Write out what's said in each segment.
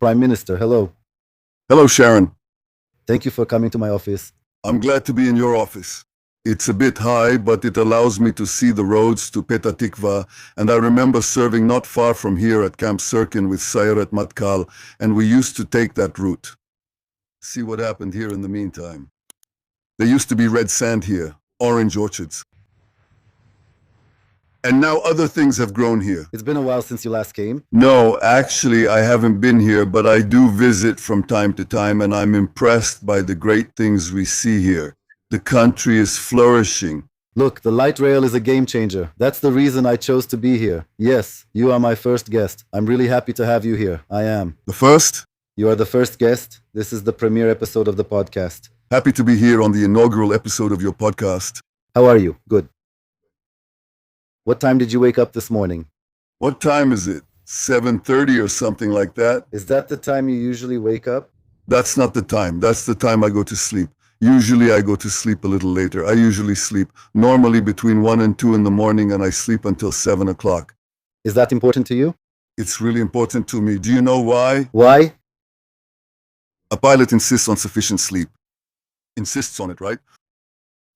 Prime Minister, hello. Hello, Sharon. Thank you for coming to my office. I'm glad to be in your office. It's a bit high, but it allows me to see the roads to Petah Tikva, and I remember serving not far from here at Camp Sirkin with Sayeret Matkal, and we used to take that route. See what happened here in the meantime. There used to be red sand here, orange orchards. And now other things have grown here. It's been a while since you last came. No, actually, I haven't been here, but I do visit from time to time, and I'm impressed by the great things we see here. The country is flourishing. Look, the light rail is a game changer. That's the reason I chose to be here. Yes, you are my first guest. I'm really happy to have you here. I am. The first? You are the first guest. This is the premiere episode of the podcast. Happy to be here on the inaugural episode of your podcast. How are you? Good. What time did you wake up this morning? What time is it? 7:30 or something like that? Is that the time you usually wake up? That's not the time. That's the time I go to sleep. Usually I go to sleep a little later. I usually sleep normally between 1 and 2 in the morning, and I sleep until 7 o'clock. Is that important to you? It's really important to me. Do you know why? Why? A pilot insists on sufficient sleep. Insists on it, right?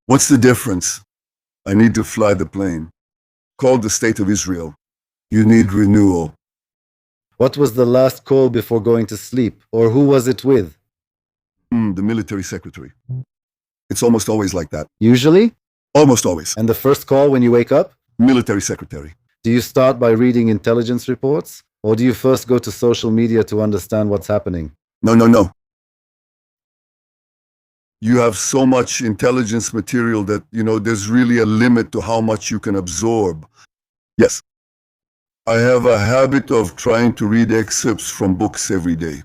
What's the difference? I need to fly the plane. Called the State of Israel. You need renewal. What was the last call before going to sleep? Or who was it with? The military secretary. It's almost always like that. Usually? Almost always. And the first call when you wake up? Military secretary. Do you start by reading intelligence reports? Or do you first go to social media to understand what's happening? No. You have so much intelligence material that, there's really a limit to how much you can absorb. Yes. I have a habit of trying to read excerpts from books every day.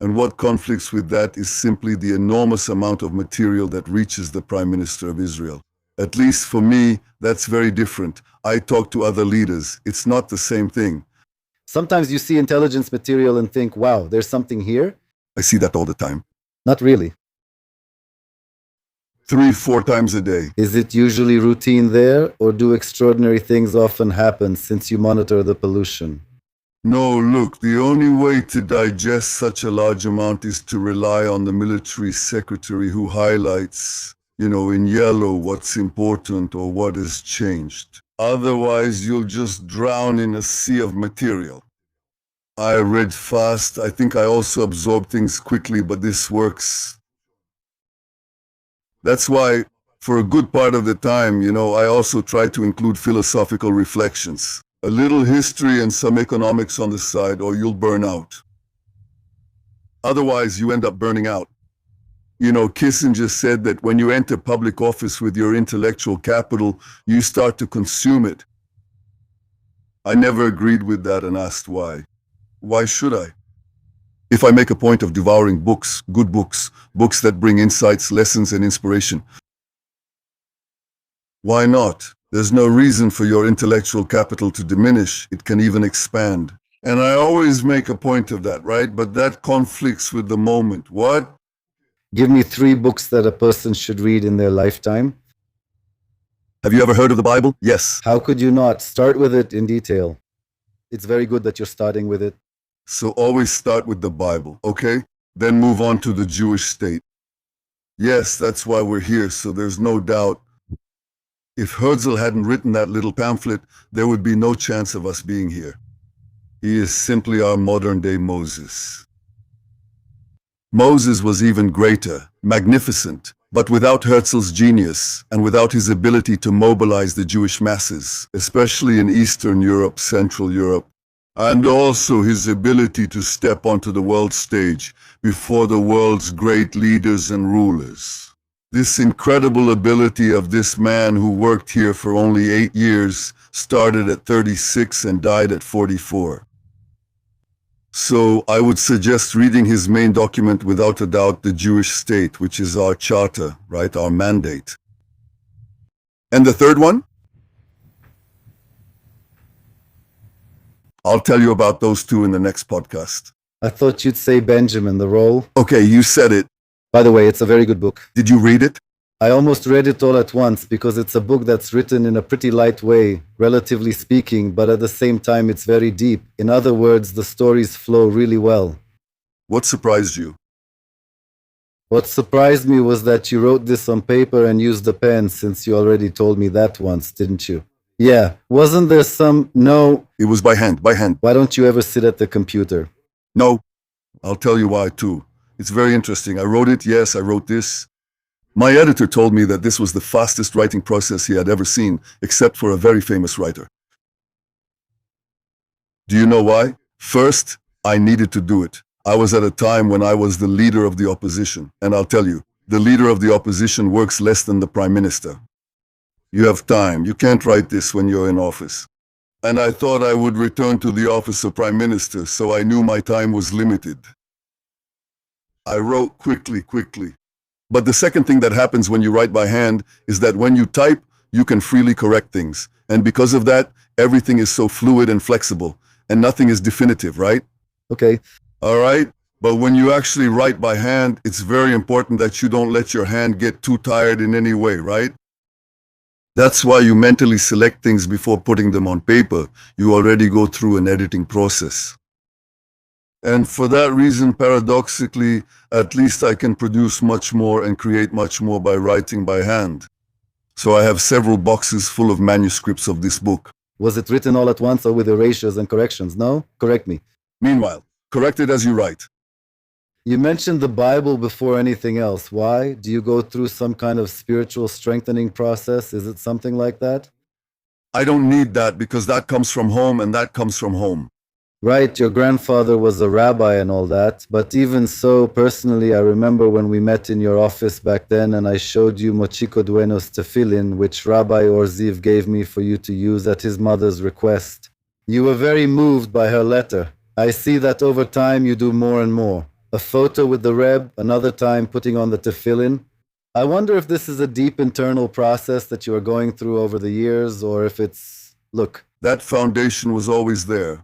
And what conflicts with that is simply the enormous amount of material that reaches the Prime Minister of Israel. At least for me, that's very different. I talk to other leaders. It's not the same thing. Sometimes you see intelligence material and think, wow, there's something here? I see that all the time. Not really. 3-4 times a day. Is it usually routine there, or do extraordinary things often happen since you monitor the pollution? No, look, the only way to digest such a large amount is to rely on the military secretary who highlights, in yellow what's important or what has changed. Otherwise, you'll just drown in a sea of material. I read fast. I think I also absorb things quickly, but this works. That's why, for a good part of the time, I also try to include philosophical reflections. A little history and some economics on the side, or you'll burn out. Otherwise, you end up burning out. Kissinger said that when you enter public office with your intellectual capital, you start to consume it. I never agreed with that and asked why. Why should I? If I make a point of devouring books, good books, books that bring insights, lessons, and inspiration, why not? There's no reason for your intellectual capital to diminish. It can even expand. And I always make a point of that, right? But that conflicts with the moment. What? Give me 3 books that a person should read in their lifetime. Have you ever heard of the Bible? Yes. How could you not? Start with it in detail. It's very good that you're starting with it. So always start with the Bible, okay? Then move on to the Jewish state. Yes, that's why we're here, so there's no doubt. If Herzl hadn't written that little pamphlet, there would be no chance of us being here. He is simply our modern-day Moses. Moses was even greater, magnificent, but without Herzl's genius and without his ability to mobilize the Jewish masses, especially in Eastern Europe, Central Europe, and also his ability to step onto the world stage before the world's great leaders and rulers. This incredible ability of this man who worked here for only 8 years, started at 36 and died at 44. So I would suggest reading his main document, without a doubt, the Jewish state, which is our charter, right, our mandate. And the third one? I'll tell you about those 2 in the next podcast. I thought you'd say Benjamin, the Roll. Okay, you said it. By the way, it's a very good book. Did you read it? I almost read it all at once because it's a book that's written in a pretty light way, relatively speaking, but at the same time it's very deep. In other words, the stories flow really well. What surprised you? What surprised me was that you wrote this on paper and used a pen, since you already told me that once, didn't you? Yeah, wasn't there some... No, It was by hand, by hand. why don't you ever sit at the computer? No, I'll tell you why too. It's very interesting. I wrote it, yes, I wrote this. My editor told me that this was the fastest writing process he had ever seen, except for a very famous writer. Do you know why? First, I needed to do it. I was at a time when I was the leader of the opposition, and I'll tell you, the leader of the opposition works less than the prime minister. You have time. You can't write this when you're in office. And I thought I would return to the office of prime minister, so I knew my time was limited. I wrote quickly. But the second thing that happens when you write by hand is that when you type, you can freely correct things. And because of that, everything is so fluid and flexible, and nothing is definitive, right? Okay, All right? But when you actually write by hand, it's very important that you don't let your hand get too tired in any way, right? That's why you mentally select things before putting them on paper. You already go through an editing process. And for that reason, paradoxically, at least I can produce much more and create much more by writing by hand. So I have several boxes full of manuscripts of this book. was it written all at once or with erasures and corrections? No? Correct me. Meanwhile, correct it as you write. You mentioned the Bible before anything else. Why? Do you go through some kind of spiritual strengthening process? Is it something like that? I don't need that because that comes from home and that comes from home. Right, your grandfather was a rabbi and all that, but even so, personally, I remember when we met in your office back then and I showed you Mochiko Duenos tefillin, which Rabbi Orziv gave me for you to use at his mother's request. You were very moved by her letter. I see that over time you do more and more. A photo with the Reb, another time putting on the tefillin. I wonder if this is a deep internal process that you are going through over the years, or if it's... Look, That foundation was always there.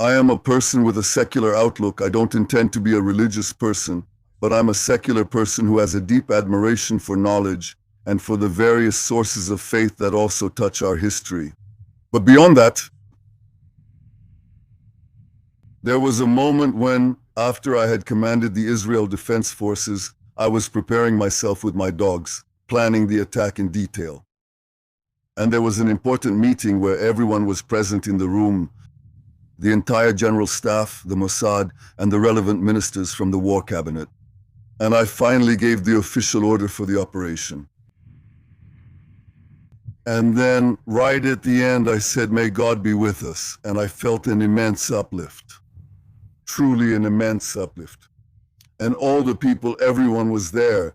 I am a person with a secular outlook. I don't intend to be a religious person, but I'm a secular person who has a deep admiration for knowledge and for the various sources of faith that also touch our history. But beyond that, there was a moment when, after I had commanded the Israel Defense Forces, I was preparing myself with my dogs, planning the attack in detail. And there was an important meeting where everyone was present in the room, the entire general staff, the Mossad, and the relevant ministers from the war cabinet. And I finally gave the official order for the operation. And then, right at the end, I said, "May God be with us." And I felt an immense uplift. Truly an immense uplift. And all the people, everyone was there.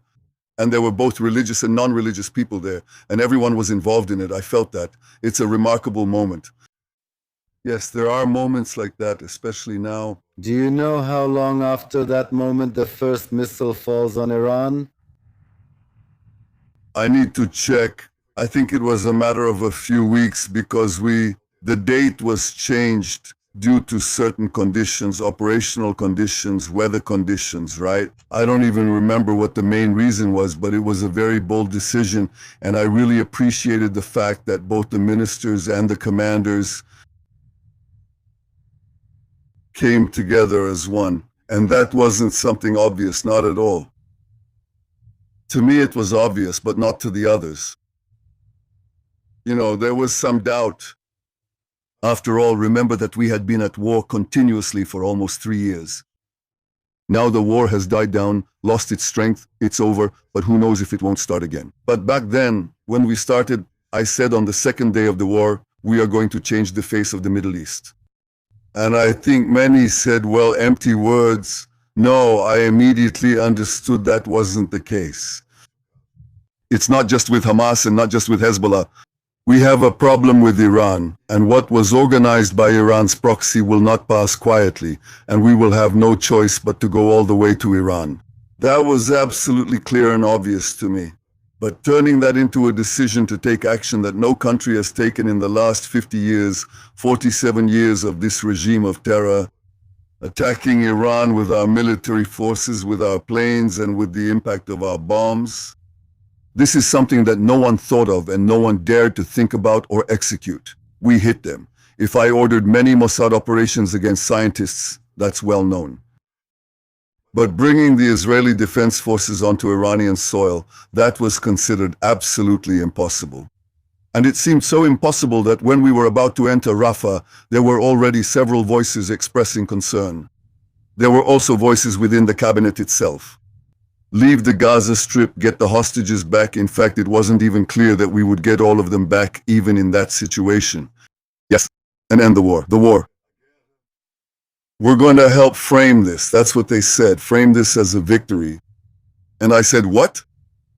And there were both religious and non-religious people there. And everyone was involved in it. I felt that. It's a remarkable moment. Yes, there are moments like that, especially now. do you know how long after that moment the first missile falls on Iran? I need to check. I think it was a matter of a few weeks because the date was changed due to certain conditions, operational conditions, weather conditions, right? I don't even remember what the main reason was, but it was a very bold decision. And I really appreciated the fact that both the ministers and the commanders came together as one. And that wasn't something obvious, not at all. To me, it was obvious, but not to the others. You know, there was some doubt. After all, remember that we had been at war continuously for almost 3 years. Now the war has died down, lost its strength, it's over, but who knows if it won't start again. But back then, when we started, I said on the second day of the war, we are going to change the face of the Middle East. And I think many said, well, empty words. No, I immediately understood that wasn't the case. It's not just with Hamas and not just with Hezbollah. We have a problem with Iran, and what was organized by Iran's proxy will not pass quietly, and we will have no choice but to go all the way to Iran. That was absolutely clear and obvious to me. But turning that into a decision to take action that no country has taken in the last 50 years, 47 years of this regime of terror, attacking Iran with our military forces, with our planes, and with the impact of our bombs, This is something that no one thought of and no one dared to think about or execute. We hit them. If I ordered many Mossad operations against scientists, that's well known. But bringing the Israeli Defense Forces onto Iranian soil, that was considered absolutely impossible. And it seemed so impossible that when we were about to enter Rafah, there were already several voices expressing concern. There were also voices within the cabinet itself. Leave the Gaza Strip, get the hostages back. In fact, it wasn't even clear that we would get all of them back even in that situation. Yes, and end the war. The war. We're going to help frame this. That's what they said. Frame this as a victory. And I said, what?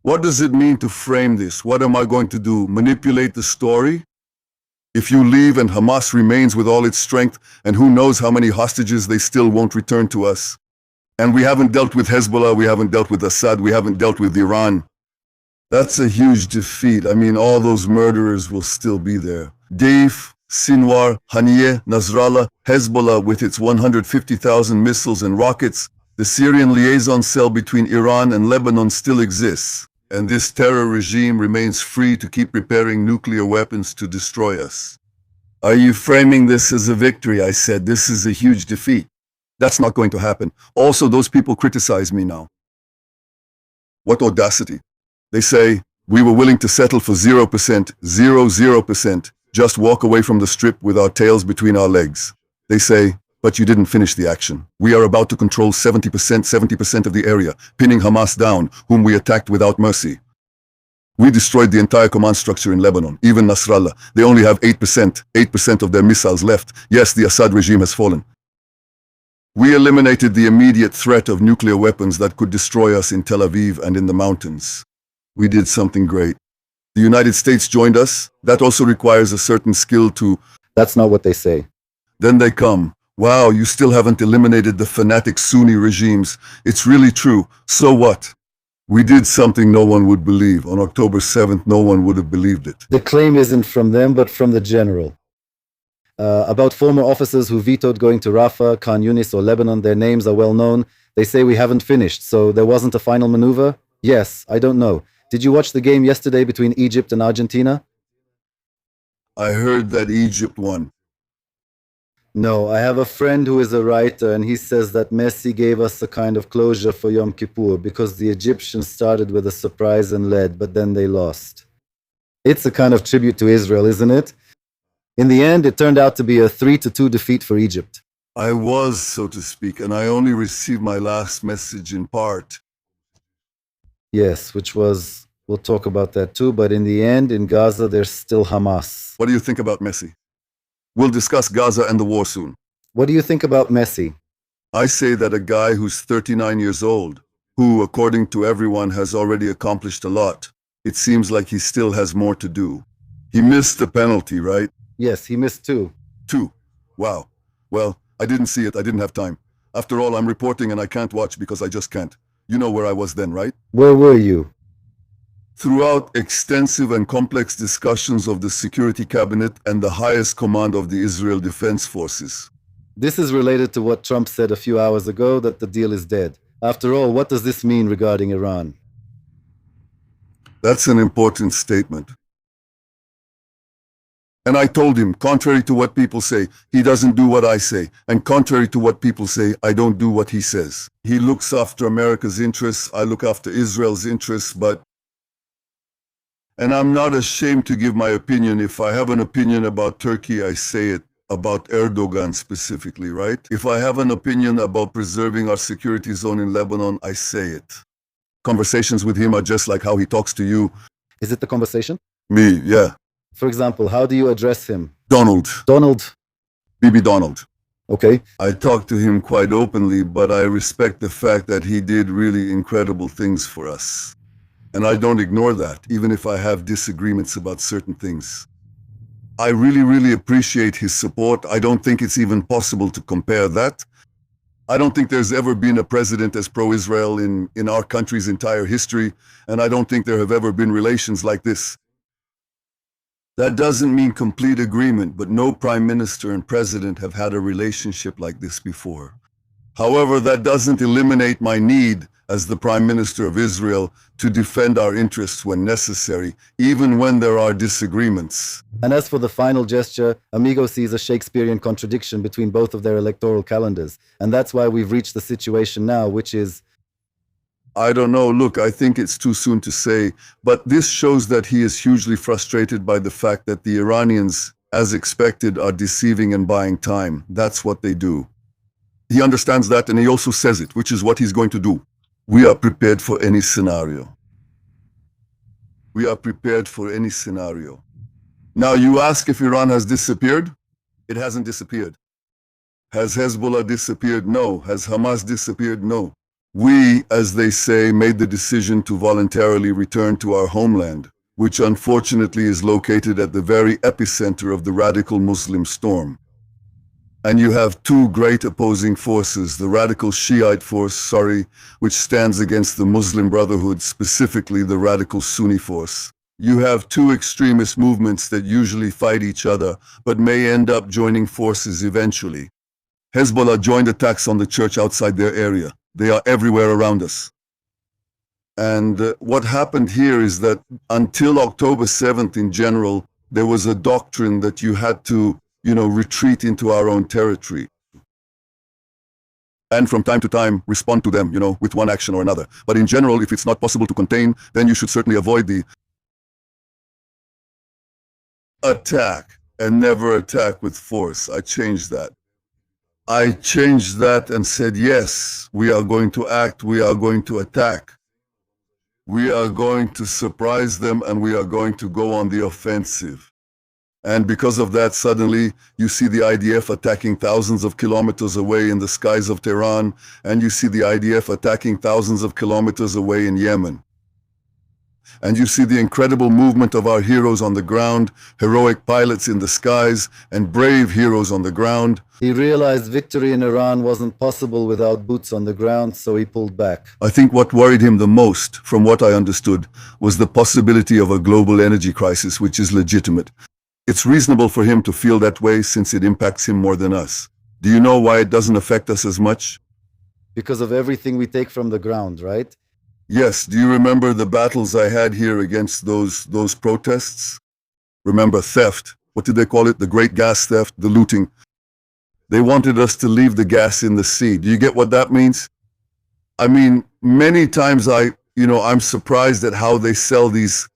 What does it mean to frame this? What am I going to do? Manipulate the story? If you leave and Hamas remains with all its strength, and who knows how many hostages they still won't return to us. And we haven't dealt with Hezbollah, we haven't dealt with Assad, we haven't dealt with Iran. That's a huge defeat. I mean, all those murderers will still be there. Deif, Sinwar, Haniyeh, Nasrallah, Hezbollah with its 150,000 missiles and rockets, the Syrian liaison cell between Iran and Lebanon still exists. And this terror regime remains free to keep preparing nuclear weapons to destroy us. Are you framing this as a victory? I said, this is a huge defeat. That's not going to happen. Also, those people criticize me now. What audacity. They say, we were willing to settle for 0%, 0%, just walk away from the strip with our tails between our legs. They say, but you didn't finish the action. We are about to control 70% of the area, pinning Hamas down, whom we attacked without mercy. We destroyed the entire command structure in Lebanon, even Nasrallah. They only have 8% of their missiles left. Yes, the Assad regime has fallen. We eliminated the immediate threat of nuclear weapons that could destroy us in Tel Aviv and in the mountains. We did something great. The United States joined us. That also requires a certain skill to... That's not what they say. Then they come. Wow, you still haven't eliminated the fanatic Sunni regimes. It's really true. So what? We did something no one would believe. On October 7th, no one would have believed it. The claim isn't from them, but from the general. About former officers who vetoed going to Rafah, Khan Yunis, or Lebanon, their names are well known. They say we haven't finished, so there wasn't a final maneuver? Yes, I don't know. Did you watch the game yesterday between Egypt and Argentina? I heard that Egypt won. No, I have a friend who is a writer, and he says that Messi gave us a kind of closure for Yom Kippur because the Egyptians started with a surprise and led, but then they lost. It's a kind of tribute to Israel, isn't it? In the end, it turned out to be a 3-2 defeat for Egypt. I was, so to speak, and I only received my last message in part. Yes, which was, we'll talk about that too, but in the end, in Gaza, there's still Hamas. What do you think about Messi? We'll discuss Gaza and the war soon. What do you think about Messi? I say that a guy who's 39 years old, who, according to everyone, has already accomplished a lot, it seems like he still has more to do. He missed the penalty, right? Yes, he missed two. Two. Wow. Well, I didn't see it. I didn't have time. After all, I'm reporting and I can't watch because I just can't. You know where I was then, right? Where were you? Throughout extensive and complex discussions of the Security Cabinet and the highest command of the Israel Defense Forces. This is related to what Trump said a few hours ago, that the deal is dead. After all, what does this mean regarding Iran? That's an important statement. And I told him, contrary to what people say, he doesn't do what I say. And contrary to what people say, I don't do what he says. He looks after America's interests, I look after Israel's interests, but... And I'm not ashamed to give my opinion. If I have an opinion about Turkey, I say it. About Erdogan specifically, right? If I have an opinion about preserving our security zone in Lebanon, I say it. Conversations with him are just like how he talks to you. Is it the conversation? Me, yeah. For example, how do you address him? Donald. Donald. Bibi Donald. Okay. I talk to him quite openly, but I respect the fact that he did really incredible things for us. And I don't ignore that, even if I have disagreements about certain things. I really appreciate his support. I don't think it's even possible to compare that. I don't think there's ever been a president as pro-Israel in our country's entire history, and I don't think there have ever been relations like this. That doesn't mean complete agreement, but no prime minister and president have had a relationship like this before. However, that doesn't eliminate my need, as the Prime Minister of Israel, to defend our interests when necessary, even when there are disagreements. And as for the final gesture, Amigo sees a Shakespearean contradiction between both of their electoral calendars. And that's why we've reached the situation now, which is, I don't know. Look, I think it's too soon to say, but this shows that he is hugely frustrated by the fact that the Iranians, as expected, are deceiving and buying time. That's what they do. He understands that, and he also says it, which is what he's going to do. We are prepared for any scenario. We are prepared for any scenario. Now, you ask if Iran has disappeared? It hasn't disappeared. Has Hezbollah disappeared? No. Has Hamas disappeared? No. We, as they say, made the decision to voluntarily return to our homeland, which unfortunately is located at the very epicenter of the radical Muslim storm. And you have two great opposing forces, the radical Shiite force, which stands against the Muslim Brotherhood, specifically the radical Sunni force. You have two extremist movements that usually fight each other, but may end up joining forces eventually. Hezbollah joined attacks on the church outside their area. They are everywhere around us. And what happened here is that until October 7th in general, there was a doctrine that you had to, retreat into our own territory. And from time to time, respond to them, with one action or another. But in general, if it's not possible to contain, then you should certainly avoid the attack and never attack with force. I changed that. I changed that and said, yes, we are going to act, we are going to attack. We are going to surprise them and we are going to go on the offensive. And because of that, suddenly you see the IDF attacking thousands of kilometers away in the skies of Tehran, and you see the IDF attacking thousands of kilometers away in Yemen. And you see the incredible movement of our heroes on the ground, heroic pilots in the skies, and brave heroes on the ground. he realized victory in Iran wasn't possible without boots on the ground, so he pulled back. I think what worried him the most, from what I understood, was the possibility of a global energy crisis, which is legitimate. It's reasonable for him to feel that way since it impacts him more than us. Do you know why it doesn't affect us as much? Because of everything we take from the ground, right? Yes, do you remember the battles I had here against those protests? Remember theft? What did they call it? The great gas theft, the looting. They wanted us to leave the gas in the sea. Do you get what that means? I mean, many times I'm surprised at how they sell these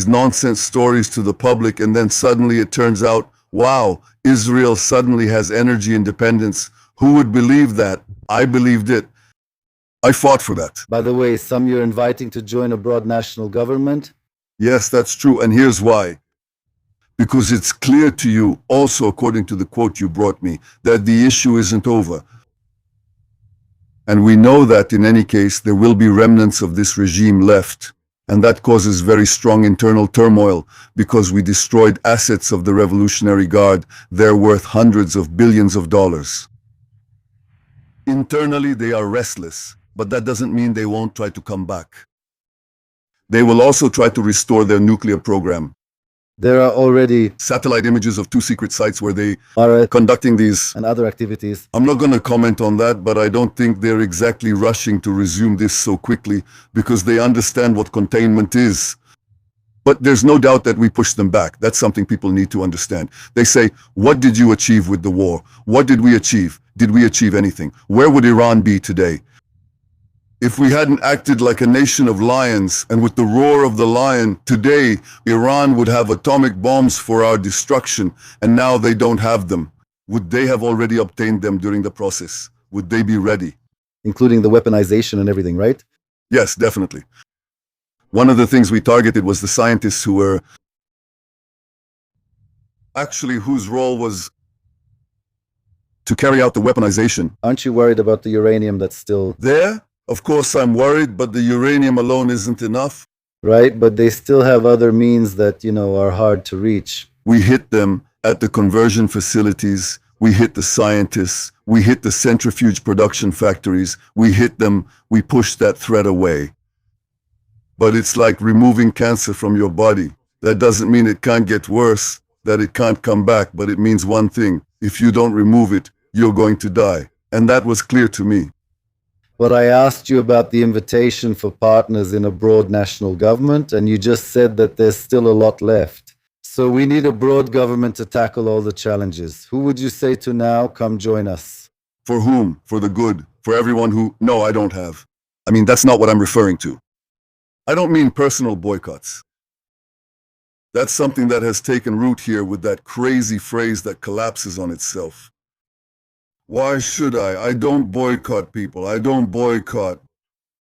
nonsense stories to the public, and then suddenly it turns out, wow, Israel suddenly has energy independence. Who would believe that? I believed it. I fought for that. By the way, some you're inviting to join a broad national government? Yes, that's true, and here's why. Because it's clear to you, also according to the quote you brought me, that the issue isn't over. And we know that in any case, there will be remnants of this regime left. And that causes very strong internal turmoil because we destroyed assets of the Revolutionary Guard. They're worth hundreds of billions of dollars. Internally, they are restless, but that doesn't mean they won't try to come back. They will also try to restore their nuclear program. There are already Satellite images of two secret sites where they are are conducting these. and other activities. I'm not going to comment on that, but I don't think they're exactly rushing to resume this so quickly because they understand what containment is. But there's no doubt that we pushed them back. That's something people need to understand. They say, what did you achieve with the war? What did we achieve? Did we achieve anything? Where would Iran be today? If we hadn't acted like a nation of lions, and with the roar of the lion, today Iran would have atomic bombs for our destruction, and now they don't have them. Would they have already obtained them during the process? Would they be ready? Including the weaponization and everything, right? Yes, definitely. One of the things we targeted was the scientists who were actually whose role was to carry out the weaponization. Aren't you worried about the uranium that's still There, of course, I'm worried, but the uranium alone isn't enough. right? But they still have other means that, are hard to reach. We hit them at the conversion facilities. We hit the scientists. We hit the centrifuge production factories. We hit them. We push that threat away. But it's like removing cancer from your body. That doesn't mean it can't get worse, that it can't come back, but it means one thing. If you don't remove it, you're going to die. And that was clear to me. But I asked you about the invitation for partners in a broad national government, and you just said that there's still a lot left. So we need a broad government to tackle all the challenges. Who would you say to now, come join us? For whom? For the good. For everyone who, no, I don't have. I mean, that's not what I'm referring to. I don't mean personal boycotts. That's something that has taken root here with that crazy phrase that collapses on itself. Why should I? I don't boycott people. I don't boycott.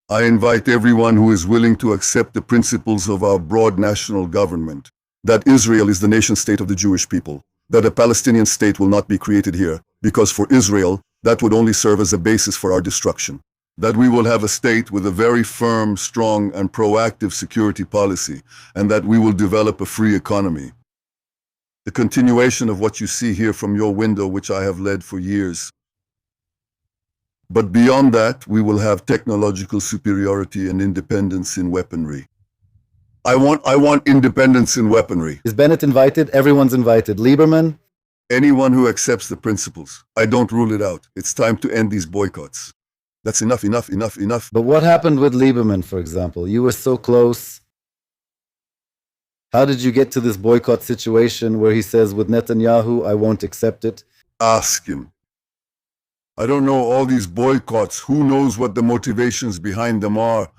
I invite everyone who is willing to accept the principles of our broad national government, that Israel is the nation state of the Jewish people, that a Palestinian state will not be created here, because for Israel, that would only serve as a basis for our destruction, that we will have a state with a very firm, strong, and proactive security policy, and that we will develop a free economy. The continuation of what you see here from your window, which I have led for years. But beyond that, we will have technological superiority and independence in weaponry. I want independence in weaponry. Is Bennett invited? Everyone's invited. Lieberman? Anyone who accepts the principles. I don't rule it out. It's time to end these boycotts. That's enough. But what happened with Lieberman, for example? You were so close. How did you get to this boycott situation where he says, with Netanyahu, I won't accept it? Ask him. I don't know all these boycotts. Who knows what the motivations behind them are?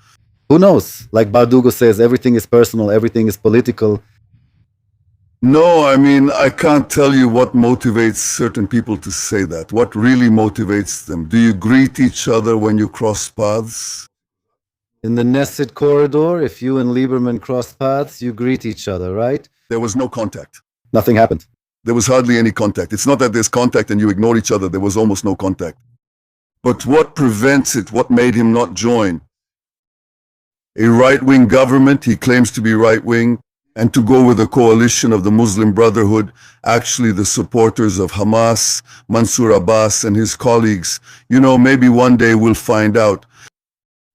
Who knows? Like Bardugo says, everything is personal, everything is political. No, I mean, I can't tell you what motivates certain people to say that. What really motivates them? Do you greet each other when you cross paths? In the Knesset corridor, if you and Lieberman cross paths, you greet each other, right? There was no contact. Nothing happened. There was hardly any contact. It's not that there's contact and you ignore each other. There was almost no contact. But what prevents it? What made him not join? A right-wing government, he claims to be right-wing, and to go with a coalition of the Muslim Brotherhood, actually the supporters of Hamas, Mansour Abbas and his colleagues. You know, maybe one day we'll find out.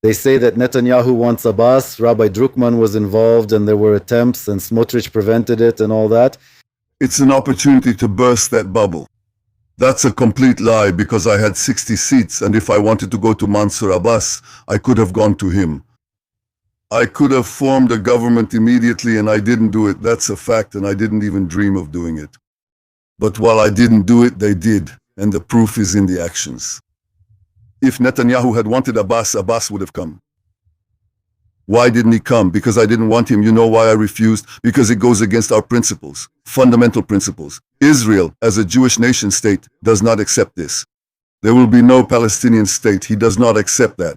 They say that Netanyahu wants Abbas, Rabbi Druckmann was involved and there were attempts and Smotrich prevented it and all that. It's an opportunity to burst that bubble. That's a complete lie because I had 60 seats and if I wanted to go to Mansour Abbas, I could have gone to him. I could have formed a government immediately and I didn't do it. That's a fact and I didn't even dream of doing it. But while I didn't do it, they did. And the proof is in the actions. If Netanyahu had wanted Abbas, Abbas would have come. Why didn't he come? Because I didn't want him. You know why I refused? Because it goes against our principles, fundamental principles. Israel, as a Jewish nation state, does not accept this. There will be no Palestinian state. He does not accept that.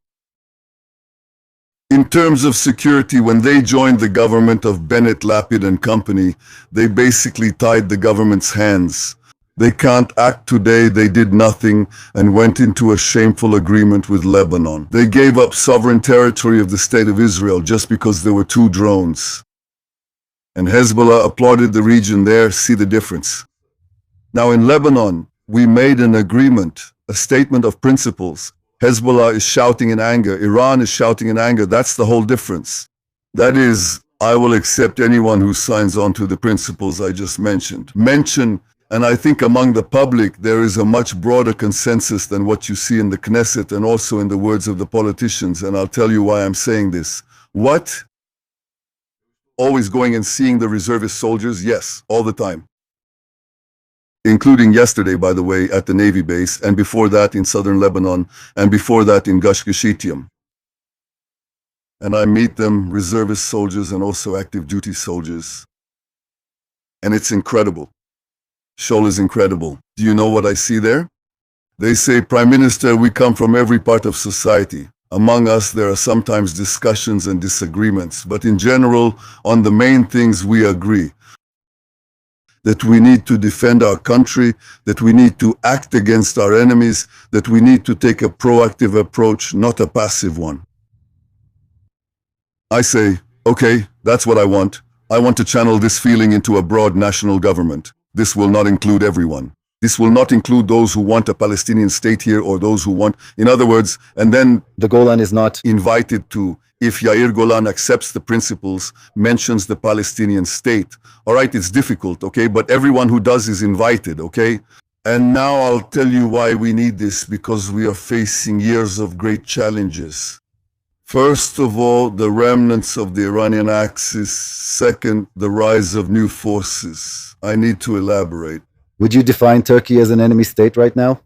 In terms of security, when they joined the government of Bennett, Lapid and company, they basically tied the government's hands. They can't act today, they did nothing and went into a shameful agreement with Lebanon. They gave up sovereign territory of the state of Israel just because there were 2 drones. And Hezbollah applauded the region there, see the difference. Now in Lebanon, we made an agreement, a statement of principles. Hezbollah is shouting in anger, Iran is shouting in anger, that's the whole difference. That is, I will accept anyone who signs on to the principles I just mentioned. And I think among the public there is a much broader consensus than what you see in the Knesset and also in the words of the politicians, and I'll tell you why I'm saying this. What? Always going and seeing the reservist soldiers? Yes, all the time. Including yesterday, by the way, at the Navy base, and before that in southern Lebanon, and before that in Gush Geshitium. And I meet them, reservist soldiers and also active duty soldiers. And it's incredible. Shol is incredible. Do you know what I see there? They say, Prime Minister, we come from every part of society. Among us, there are sometimes discussions and disagreements, but in general, on the main things we agree. That we need to defend our country, that we need to act against our enemies, that we need to take a proactive approach, not a passive one. I say, okay, that's what I want. I want to channel this feeling into a broad national government. This will not include everyone. This will not include those who want a Palestinian state here or those who want, in other words, and then the Golan is not invited to, if Yair Golan accepts the principles, mentions the Palestinian state. All right, it's difficult, okay, but everyone who does is invited, okay? And now I'll tell you why we need this, because we are facing years of great challenges. First of all, the remnants of the Iranian Axis. Second, the rise of new forces. I need to elaborate. Would you define Turkey as an enemy state right now?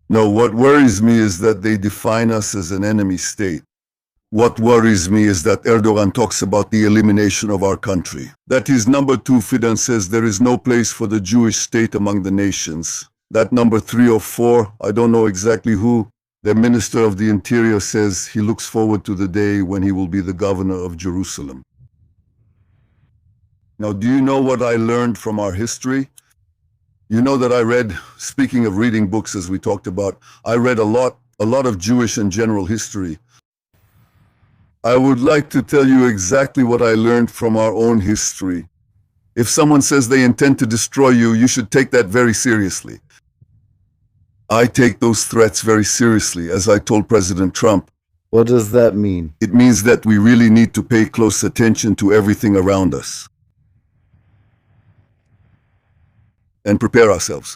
No, what worries me is that they define us as an enemy state. What worries me is that Erdogan talks about the elimination of our country. That his number 2 Fidan says there is no place for the Jewish state among the nations. That number 3 or 4, I don't know exactly who, the Minister of the Interior says he looks forward to the day when he will be the governor of Jerusalem. Now, do you know what I learned from our history? You know that I read, speaking of reading books as we talked about, I read a lot of Jewish and general history. I would like to tell you exactly what I learned from our own history. If someone says they intend to destroy you, you should take that very seriously. I take those threats very seriously, as I told President Trump. What does that mean? It means that we really need to pay close attention to everything around us and prepare ourselves.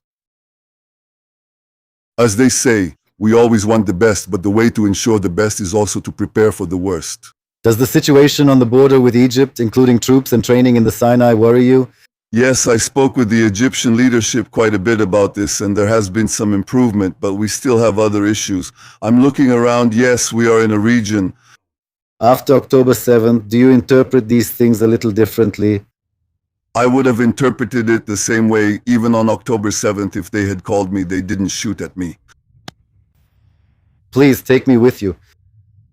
As they say, we always want the best, but the way to ensure the best is also to prepare for the worst. Does the situation on the border with Egypt, including troops and training in the Sinai, worry you? Yes, I spoke with the Egyptian leadership quite a bit about this, and there has been some improvement, but we still have other issues. I'm looking around. Yes, we are in a region. After October 7th, do you interpret these things a little differently? I would have interpreted it the same way even on October 7th. If they had called me, they didn't shoot at me. Please take me with you.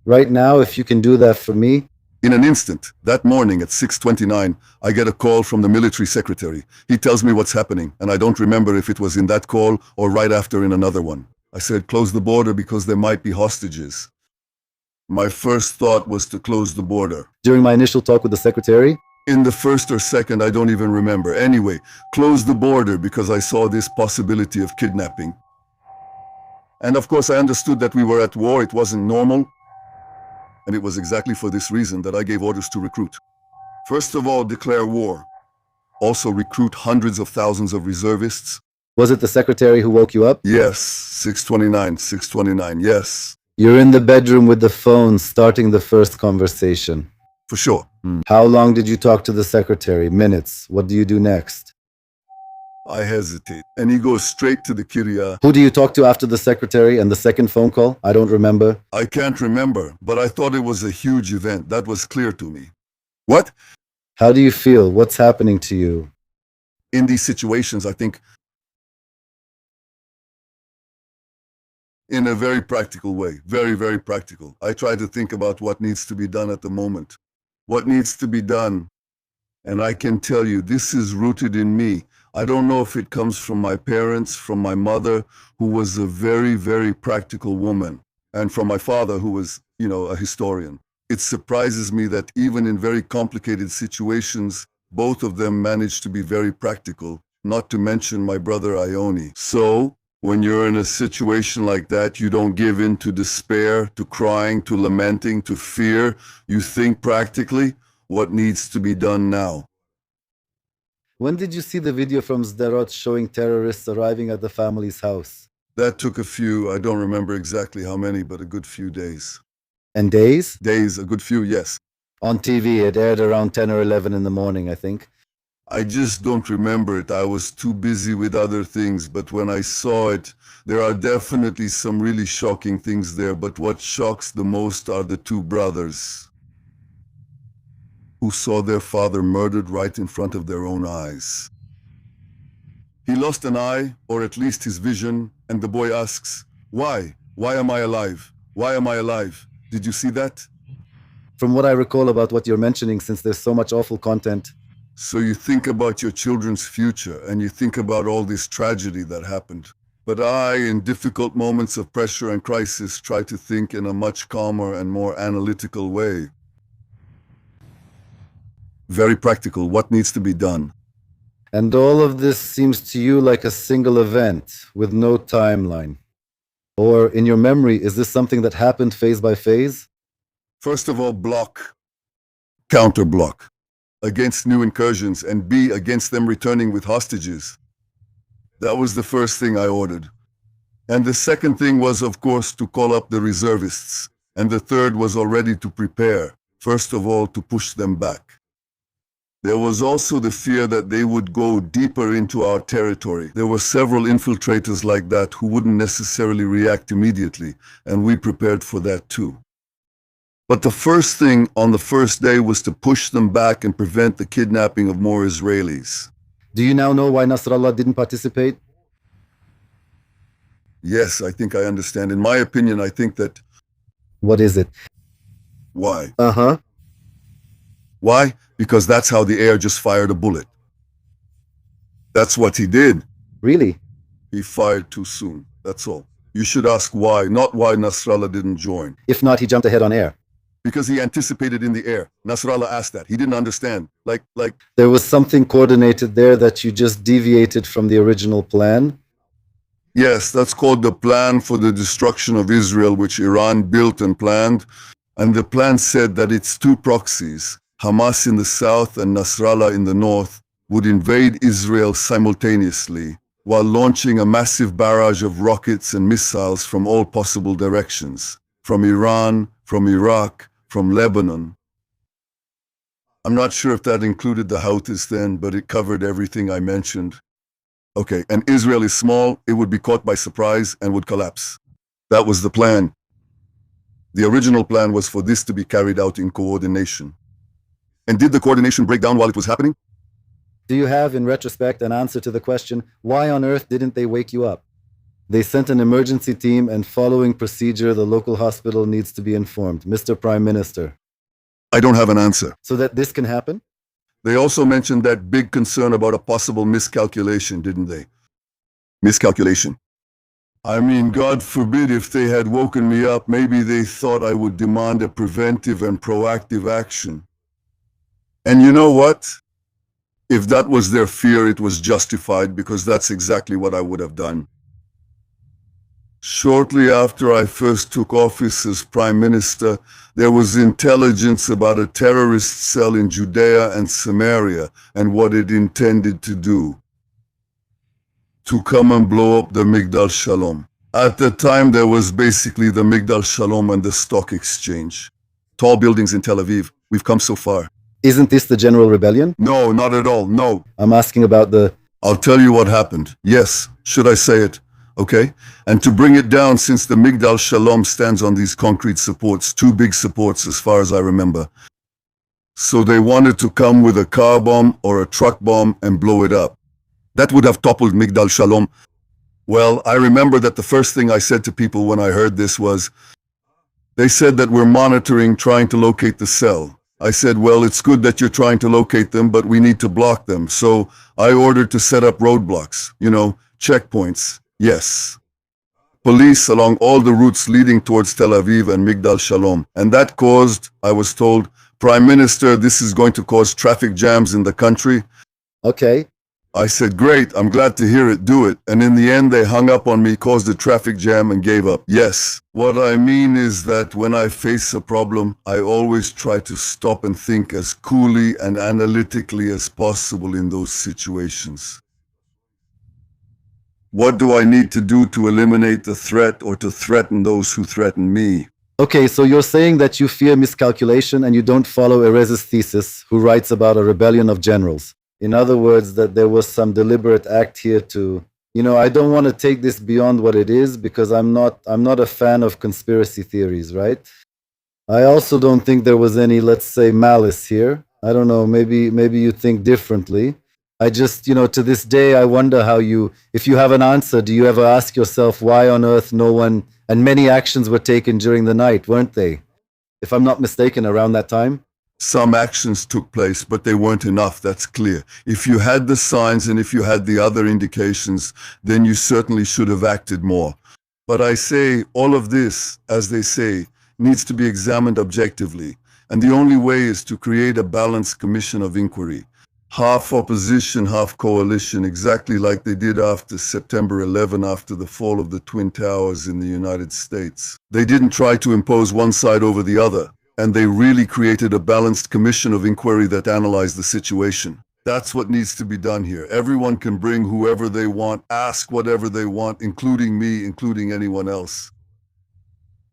Right now, if you can do that for me. In an instant, that morning at 6:29, I get a call from the military secretary. He tells me what's happening, and I don't remember if it was in that call or right after in another one. I said, close the border because there might be hostages. My first thought was to close the border. During my initial talk with the secretary? In the first or second, I don't even remember. Anyway, close the border because I saw this possibility of kidnapping. And of course, I understood that we were at war. It wasn't normal. And it was exactly for this reason that I gave orders to recruit. First of all, declare war. Also recruit hundreds of thousands of reservists. Was it the secretary who woke you up? Yes, 629, yes. You're in the bedroom with the phone starting the first conversation. For sure. How long did you talk to the secretary? Minutes. What do you do next? I hesitate. And he goes straight to the Kirya. Who do you talk to after the secretary and the second phone call? I don't remember. I can't remember, but I thought it was a huge event. That was clear to me. What? How do you feel? What's happening to you? In these situations, I think in a very practical way, very, very practical. I try to think about what needs to be done at the moment, what needs to be done. And I can tell you, this is rooted in me. I don't know if it comes from my parents, from my mother, who was a very, very practical woman, and from my father, who was, a historian. It surprises me that even in very complicated situations, both of them managed to be very practical, not to mention my brother Ioni. So, when you're in a situation like that, you don't give in to despair, to crying, to lamenting, to fear. You think practically, what needs to be done now? When did you see the video from Sderot showing terrorists arriving at the family's house? That took I don't remember exactly how many, but a good few days. And days? Days, a good few, yes. On TV, it aired around 10 or 11 in the morning, I think. I just don't remember it. I was too busy with other things, but when I saw it, there are definitely some really shocking things there, but what shocks the most are the two brothers who saw their father murdered right in front of their own eyes. He lost an eye, or at least his vision, and the boy asks, why? Why am I alive? Why am I alive? Did you see that? From what I recall about what you're mentioning, since there's so much awful content. So you think about your children's future, and you think about all this tragedy that happened. But I, in difficult moments of pressure and crisis, try to think in a much calmer and more analytical way. Very practical, what needs to be done? And all of this seems to you like a single event with no timeline. Or, in your memory, is this something that happened phase by phase? First of all, block, counter-block, against new incursions, and B, against them returning with hostages. That was the first thing I ordered. And the second thing was, of course, to call up the reservists. And the third was already to prepare, first of all, to push them back. There was also the fear that they would go deeper into our territory. There were several infiltrators like that who wouldn't necessarily react immediately, and we prepared for that too. But the first thing on the first day was to push them back and prevent the kidnapping of more Israelis. Do you now know why Nasrallah didn't participate? Yes, I think I understand. In my opinion, I think that... What is it? Why? Uh-huh. Why? Because that's how the air just fired a bullet. That's what he did. Really? He fired too soon. That's all. You should ask why, not why Nasrallah didn't join. If not, he jumped ahead on air. Because he anticipated in the air. Nasrallah asked that. He didn't understand. Like... There was something coordinated there that you just deviated from the original plan? Yes, that's called the plan for the destruction of Israel, which Iran built and planned. And the plan said that its two proxies, Hamas in the south and Nasrallah in the north, would invade Israel simultaneously, while launching a massive barrage of rockets and missiles from all possible directions, from Iran, from Iraq, from Lebanon. I'm not sure if that included the Houthis then, but it covered everything I mentioned. Okay, and Israel is small, it would be caught by surprise and would collapse. That was the plan. The original plan was for this to be carried out in coordination. And did the coordination break down while it was happening? Do you have, in retrospect, an answer to the question, why on earth didn't they wake you up? They sent an emergency team, and following procedure, the local hospital needs to be informed. Mr. Prime Minister. I don't have an answer. So that this can happen? They also mentioned that big concern about a possible miscalculation, didn't they? Miscalculation. I mean, God forbid if they had woken me up, maybe they thought I would demand a preventive and proactive action. And you know what? If that was their fear, it was justified, because that's exactly what I would have done. Shortly after I first took office as Prime Minister, there was intelligence about a terrorist cell in Judea and Samaria and what it intended to do. To come and blow up the Migdal Shalom. At the time, there was basically the Migdal Shalom and the stock exchange. Tall buildings in Tel Aviv. We've come so far. Isn't this the general rebellion? No, not at all, no. I'm asking about the... I'll tell you what happened. Yes, should I say it? Okay? And to bring it down, since the Migdal Shalom stands on these concrete supports, two big supports as far as I remember. So they wanted to come with a car bomb or a truck bomb and blow it up. That would have toppled Migdal Shalom. Well, I remember that the first thing I said to people when I heard this was, they said that we're monitoring, trying to locate the cell. I said, well, it's good that you're trying to locate them, but we need to block them. So I ordered to set up roadblocks, checkpoints. Yes. Police along all the routes leading towards Tel Aviv and Migdal Shalom. And that caused, I was told, Prime Minister, this is going to cause traffic jams in the country. Okay. I said, great, I'm glad to hear it, do it. And in the end, they hung up on me, caused a traffic jam, and gave up. Yes. What I mean is that when I face a problem, I always try to stop and think as coolly and analytically as possible in those situations. What do I need to do to eliminate the threat or to threaten those who threaten me? Okay, so you're saying that you fear miscalculation and you don't follow Erez's thesis, who writes about a rebellion of generals. In other words, that there was some deliberate act here to, I don't want to take this beyond what it is, because I'm not a fan of conspiracy theories, right? I also don't think there was any, let's say, malice here. I don't know, maybe you think differently. I just, to this day, I wonder how if you have an answer, do you ever ask yourself why on earth no one, and many actions were taken during the night, weren't they? If I'm not mistaken, around that time? Some actions took place, but they weren't enough, that's clear. If you had the signs and if you had the other indications, then you certainly should have acted more. But I say, all of this, as they say, needs to be examined objectively. And the only way is to create a balanced commission of inquiry. Half opposition, half coalition, exactly like they did after September 11, after the fall of the Twin Towers in the United States. They didn't try to impose one side over the other. And they really created a balanced commission of inquiry that analyzed the situation. That's what needs to be done here. Everyone can bring whoever they want, ask whatever they want, including me, including anyone else.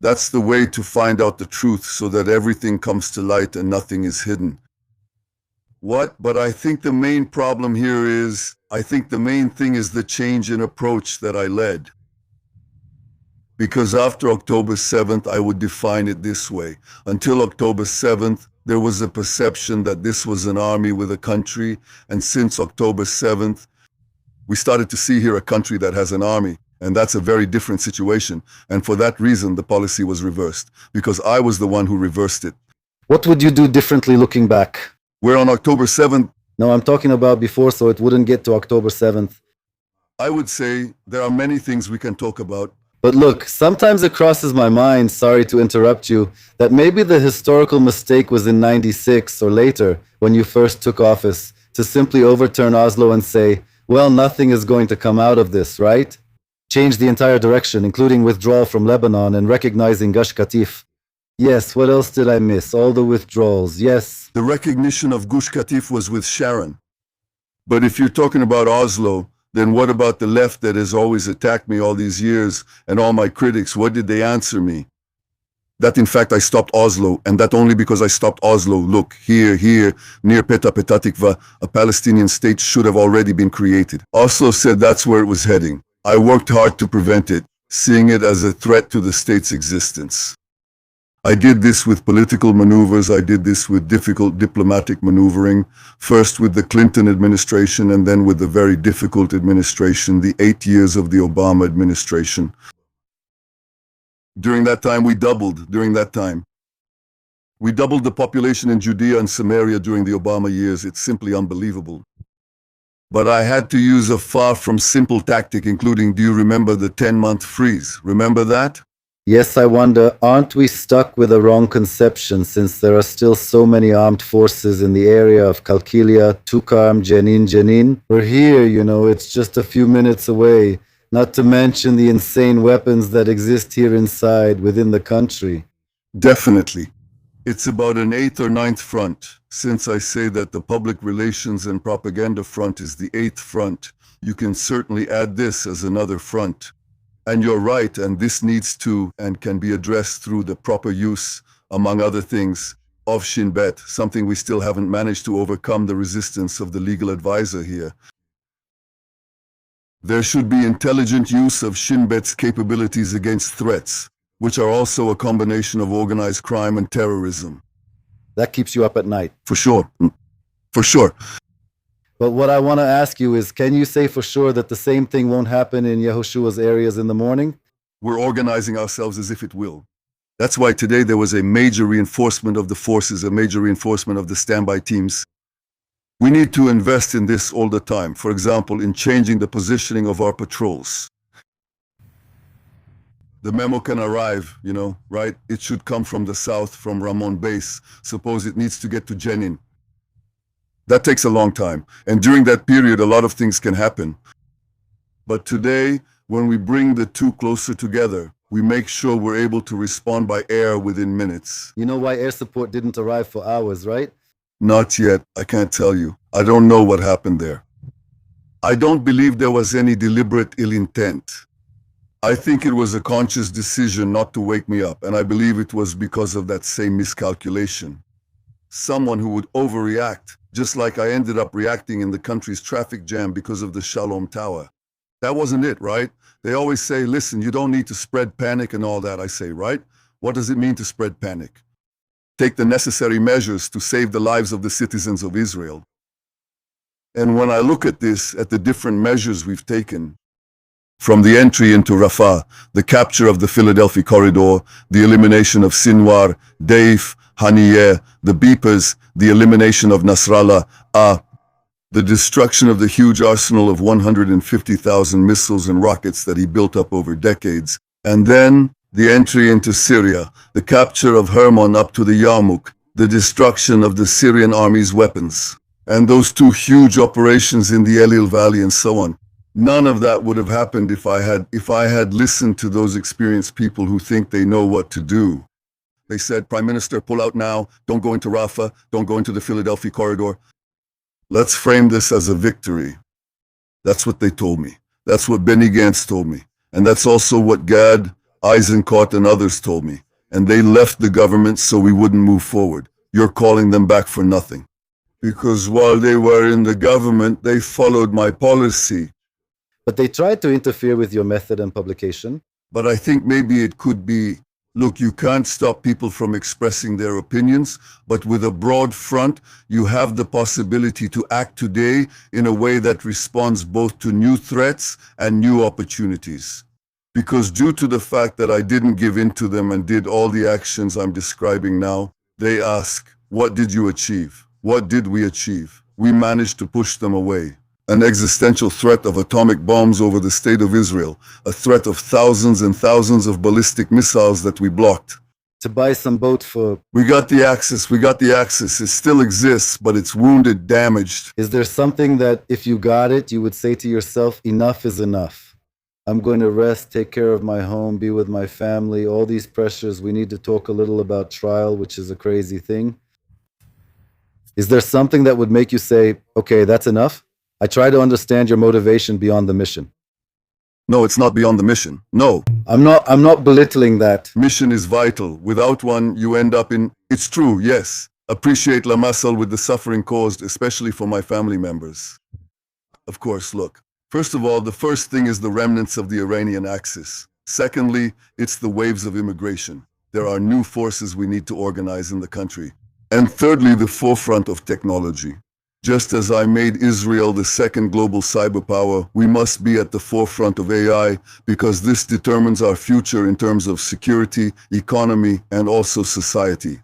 That's the way to find out the truth so that everything comes to light and nothing is hidden. What? But I think the main problem here is, I think the main thing is the change in approach that I led. Because after October 7th, I would define it this way. Until October 7th, there was a perception that this was an army with a country, and since October 7th, we started to see here a country that has an army, and that's a very different situation. And for that reason, the policy was reversed, because I was the one who reversed it. What would you do differently looking back? Where on October 7th, No, I'm talking about before, so it wouldn't get to October 7th. I would say there are many things we can talk about. But look, sometimes it crosses my mind, sorry to interrupt you, that maybe the historical mistake was in 96 or later, when you first took office, to simply overturn Oslo and say, well, nothing is going to come out of this, right? Change the entire direction, including withdrawal from Lebanon and recognizing Gush Katif. Yes, what else did I miss? All the withdrawals, yes. The recognition of Gush Katif was with Sharon. But if you're talking about Oslo, then what about the left that has always attacked me all these years and all my critics? What did they answer me? That in fact I stopped Oslo, and that only because I stopped Oslo. Look, here, near Petah Tikva, a Palestinian state should have already been created. Oslo said that's where it was heading. I worked hard to prevent it, seeing it as a threat to the state's existence. I did this with political maneuvers. I did this with difficult diplomatic maneuvering, first with the Clinton administration and then with the very difficult administration, the 8 years of the Obama administration. During that time, we doubled the population in Judea and Samaria during the Obama years. It's simply unbelievable. But I had to use a far from simple tactic, including, do you remember the 10-month freeze? Remember that? Yes, I wonder, aren't we stuck with a wrong conception since there are still so many armed forces in the area of Kalkilia, Tukarm, Jenin? We're here, it's just a few minutes away, not to mention the insane weapons that exist here inside, within the country. Definitely. It's about an 8th or 9th front. Since I say that the public relations and propaganda front is the 8th front, you can certainly add this as another front. And you're right, and this needs to and can be addressed through the proper use, among other things, of Shin Bet, something we still haven't managed to overcome the resistance of the legal advisor here. There should be intelligent use of Shin Bet's capabilities against threats, which are also a combination of organized crime and terrorism. That keeps you up at night. For sure. For sure. But what I want to ask you is, can you say for sure that the same thing won't happen in Yehoshua's areas in the morning? We're organizing ourselves as if it will. That's why today there was a major reinforcement of the forces, a major reinforcement of the standby teams. We need to invest in this all the time. For example, in changing the positioning of our patrols. The memo can arrive, right? It should come from the south, from Ramon base. Suppose it needs to get to Jenin. That takes a long time. And during that period, a lot of things can happen. But today, when we bring the two closer together, we make sure we're able to respond by air within minutes. You know why air support didn't arrive for hours, right? Not yet. I can't tell you. I don't know what happened there. I don't believe there was any deliberate ill intent. I think it was a conscious decision not to wake me up, and I believe it was because of that same miscalculation. Someone who would overreact, just like I ended up reacting in the country's traffic jam because of the Shalom Tower. That wasn't it, right? They always say, listen, you don't need to spread panic and all that. I say, right? What does it mean to spread panic? Take the necessary measures to save the lives of the citizens of Israel. And when I look at this, at the different measures we've taken, from the entry into Rafah, the capture of the Philadelphia corridor, the elimination of Sinwar, Daif, Haniyeh, the beepers, the elimination of Nasrallah, the destruction of the huge arsenal of 150,000 missiles and rockets that he built up over decades, and then the entry into Syria, the capture of Hermon up to the Yarmouk, the destruction of the Syrian army's weapons, and those two huge operations in the Elil Valley and so on. None of that would have happened if I had listened to those experienced people who think they know what to do. They said, Prime Minister, pull out now, don't go into Rafah, don't go into the Philadelphia corridor. Let's frame this as a victory. That's what they told me. That's what Benny Gantz told me. And that's also what Gad, Eisenkot, and others told me. And they left the government so we wouldn't move forward. You're calling them back for nothing. Because while they were in the government, they followed my policy. But they tried to interfere with your method and publication. But I think maybe it could be, look, you can't stop people from expressing their opinions, but with a broad front, you have the possibility to act today in a way that responds both to new threats and new opportunities. Because due to the fact that I didn't give in to them and did all the actions I'm describing now, they ask, what did you achieve? What did we achieve? We managed to push them away. An existential threat of atomic bombs over the state of Israel, a threat of thousands and thousands of ballistic missiles that we blocked. To buy some boat for... We got the access. It still exists, but it's wounded, damaged. Is there something that if you got it, you would say to yourself, enough is enough? I'm going to rest, take care of my home, be with my family, all these pressures. We need to talk a little about trial, which is a crazy thing. Is there something that would make you say, okay, that's enough? I try to understand your motivation beyond the mission. No, it's not beyond the mission. No. I'm not belittling that. Mission is vital. Without one, you end up in... It's true, yes. Appreciate La Massal with the suffering caused, especially for my family members. Of course, look. First of all, the first thing is the remnants of the Iranian Axis. Secondly, it's the waves of immigration. There are new forces we need to organize in the country. And thirdly, the forefront of technology. Just as I made Israel the second global cyberpower, we must be at the forefront of AI because this determines our future in terms of security, economy, and also society.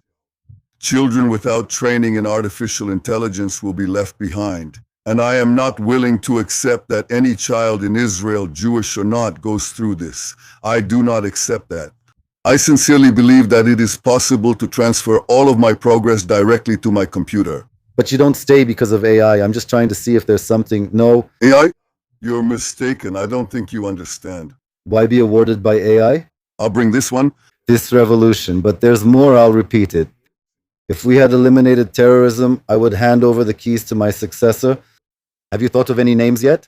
Children without training in artificial intelligence will be left behind. And I am not willing to accept that any child in Israel, Jewish or not, goes through this. I do not accept that. I sincerely believe that it is possible to transfer all of my progress directly to my computer. But you don't stay because of AI. I'm just trying to see if there's something. No. AI? You're mistaken. I don't think you understand. Why be awarded by AI? I'll bring this one. This revolution. But there's more, I'll repeat it. If we had eliminated terrorism, I would hand over the keys to my successor. Have you thought of any names yet?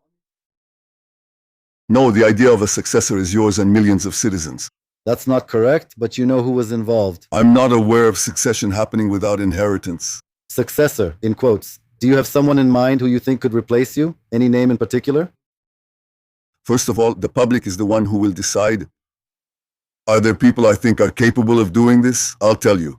No, the idea of a successor is yours and millions of citizens. That's not correct, but you know who was involved. I'm not aware of succession happening without inheritance. Successor, in quotes. Do you have someone in mind who you think could replace you? Any name in particular? First of all, the public is the one who will decide. Are there people I think are capable of doing this? I'll tell you.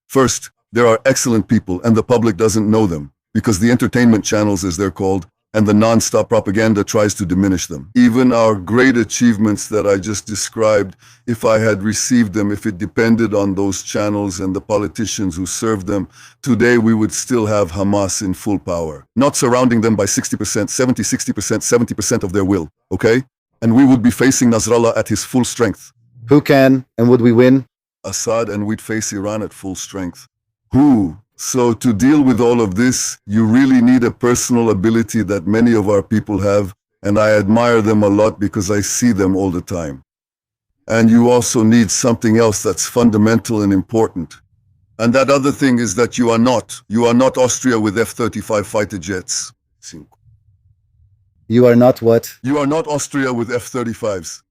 First, there are excellent people and the public doesn't know them, because the entertainment channels, as they're called, and the non-stop propaganda tries to diminish them. Even our great achievements that I just described, if I had received them, if it depended on those channels and the politicians who served them, today we would still have Hamas in full power. Not surrounding them by 60%, 70, 60%, 70% of their will, okay? And we would be facing Nasrallah at his full strength. Who can, and would we win? Assad, and we'd face Iran at full strength. Who? So to deal with all of this, you really need a personal ability that many of our people have, and I admire them a lot because I see them all the time. And you also need something else that's fundamental and important. And that other thing is that you are not Austria with F-35 fighter jets. You are not what? You are not Austria with F-35s.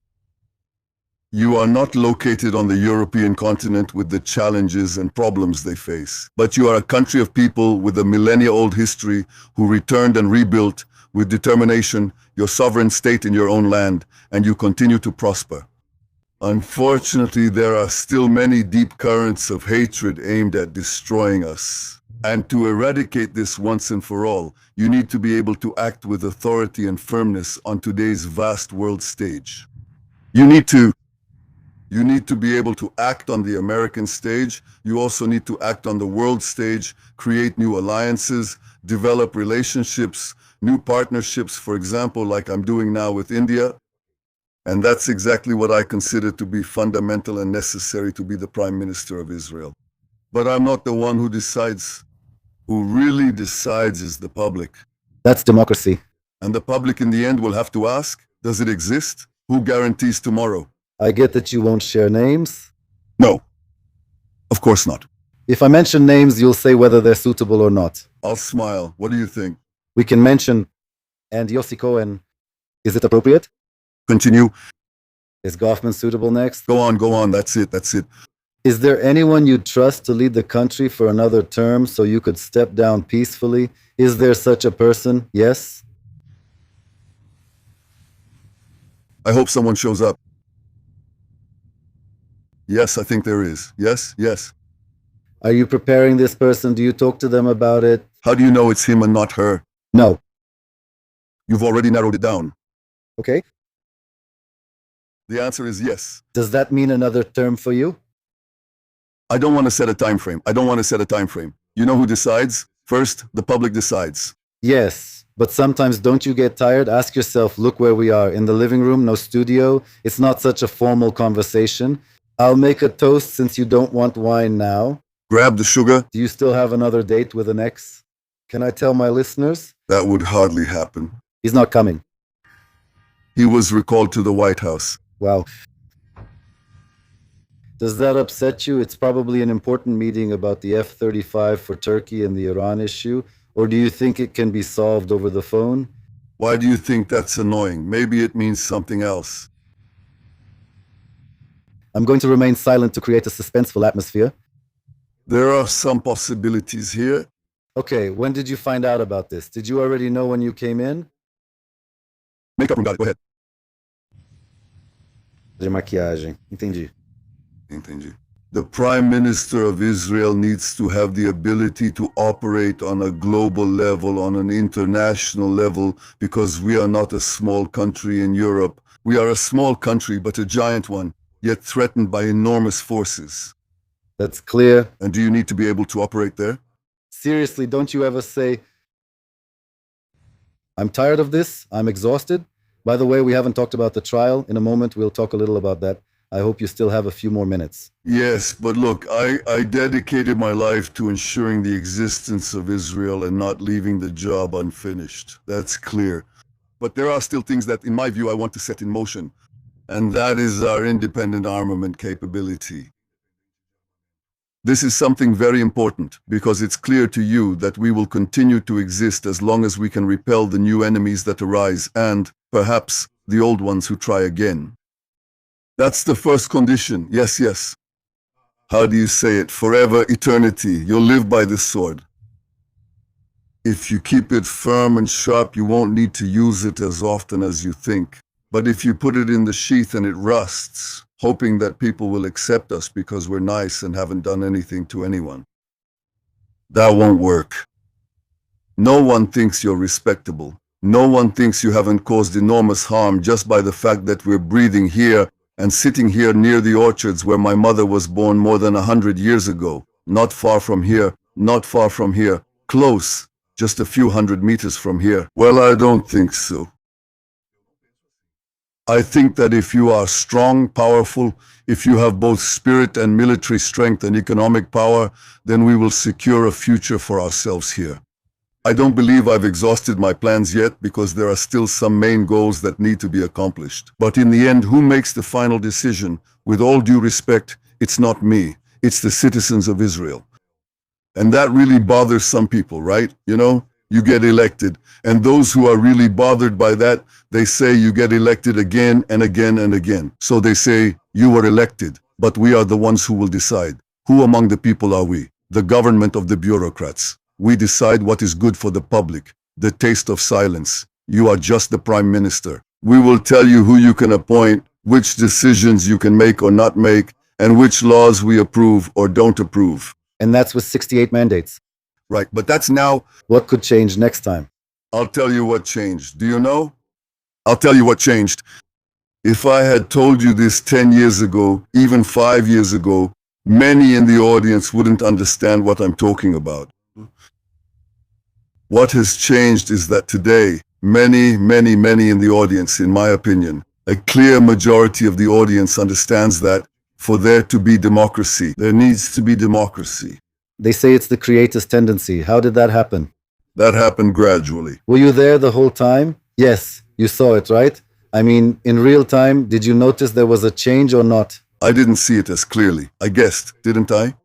You are not located on the European continent with the challenges and problems they face. But you are a country of people with a millennia-old history who returned and rebuilt with determination your sovereign state in your own land, and you continue to prosper. Unfortunately, there are still many deep currents of hatred aimed at destroying us. And to eradicate this once and for all, you need to be able to act with authority and firmness on today's vast world stage. You need to be able to act on the American stage. You also need to act on the world stage, create new alliances, develop relationships, new partnerships, for example, like I'm doing now with India. And that's exactly what I consider to be fundamental and necessary to be the Prime Minister of Israel. But I'm not the one who decides. Who really decides is the public. That's democracy. And the public in the end will have to ask, does it exist? Who guarantees tomorrow? I get that you won't share names. No, of course not. If I mention names, you'll say whether they're suitable or not. I'll smile. What do you think? We can mention, and Yossi Cohen. Is it appropriate? Continue. Is Goffman suitable next? Go on, go on. That's it, that's it. Is there anyone you'd trust to lead the country for another term so you could step down peacefully? Is there such a person? Yes? I hope someone shows up. Yes, I think there is. Yes, yes. Are you preparing this person? Do you talk to them about it? How do you know it's him and not her? No. You've already narrowed it down. Okay. The answer is yes. Does that mean another term for you? I don't want to set a time frame. I don't want to set a time frame. You know who decides? First, the public decides. Yes, but sometimes don't you get tired? Ask yourself, look where we are. In the living room, no studio. It's not such a formal conversation. I'll make a toast since you don't want wine now. Grab the sugar. Do you still have another date with an ex? Can I tell my listeners? That would hardly happen. He's not coming. He was recalled to the White House. Wow. Does that upset you? It's probably an important meeting about the F-35 for Turkey and the Iran issue. Or do you think it can be solved over the phone? Why do you think that's annoying? Maybe it means something else. I'm going to remain silent to create a suspenseful atmosphere. There are some possibilities here. Okay, when did you find out about this? Did you already know when you came in? Makeup room, got it. Go ahead. De maquiagem. Entendi. Entendi. The Prime Minister of Israel needs to have the ability to operate on a global level, on an international level, because we are not a small country in Europe. We are a small country, but a giant one, yet threatened by enormous forces. That's clear. And do you need to be able to operate there? Seriously, don't you ever say, I'm tired of this, I'm exhausted? By the way, we haven't talked about the trial. In a moment, we'll talk a little about that. I hope you still have a few more minutes. Yes, but look, I dedicated my life to ensuring the existence of Israel and not leaving the job unfinished. That's clear. But there are still things that, in my view, I want to set in motion. And that is our independent armament capability. This is something very important because it's clear to you that we will continue to exist as long as we can repel the new enemies that arise and, perhaps, the old ones who try again. That's the first condition. Yes, yes. How do you say it? Forever, eternity. You'll live by this sword. If you keep it firm and sharp, you won't need to use it as often as you think. But if you put it in the sheath and it rusts, hoping that people will accept us because we're nice and haven't done anything to anyone, that won't work. No one thinks you're respectable. No one thinks you haven't caused enormous harm just by the fact that we're breathing here and sitting here near the orchards where my mother was born more than 100 years ago. Not far from here, not far from here, close, just a few hundred meters from here. Well, I don't think so. I think that if you are strong, powerful, if you have both spirit and military strength and economic power, then we will secure a future for ourselves here. I don't believe I've exhausted my plans yet because there are still some main goals that need to be accomplished. But in the end, who makes the final decision? With all due respect, it's not me. It's the citizens of Israel. And that really bothers some people, right? You know, you get elected. And those who are really bothered by that, they say you get elected again and again and again. So they say, you were elected, but we are the ones who will decide. Who among the people are we? The government of the bureaucrats. We decide what is good for the public. The taste of silence. You are just the prime minister. We will tell you who you can appoint, which decisions you can make or not make, and which laws we approve or don't approve. And that's with 68 mandates. Right, but that's now. What could change next time? I'll tell you what changed. Do you know? I'll tell you what changed. If I had told you this 10 years ago, even 5 years ago, many in the audience wouldn't understand what I'm talking about. What has changed is that today, many in the audience, in my opinion, a clear majority of the audience understands that for there to be democracy, there needs to be democracy. They say it's the creator's tendency. How did that happen? That happened gradually. Were you there the whole time? Yes, you saw it, right? I mean, in real time, did you notice there was a change or not? I didn't see it as clearly. I guessed, didn't I?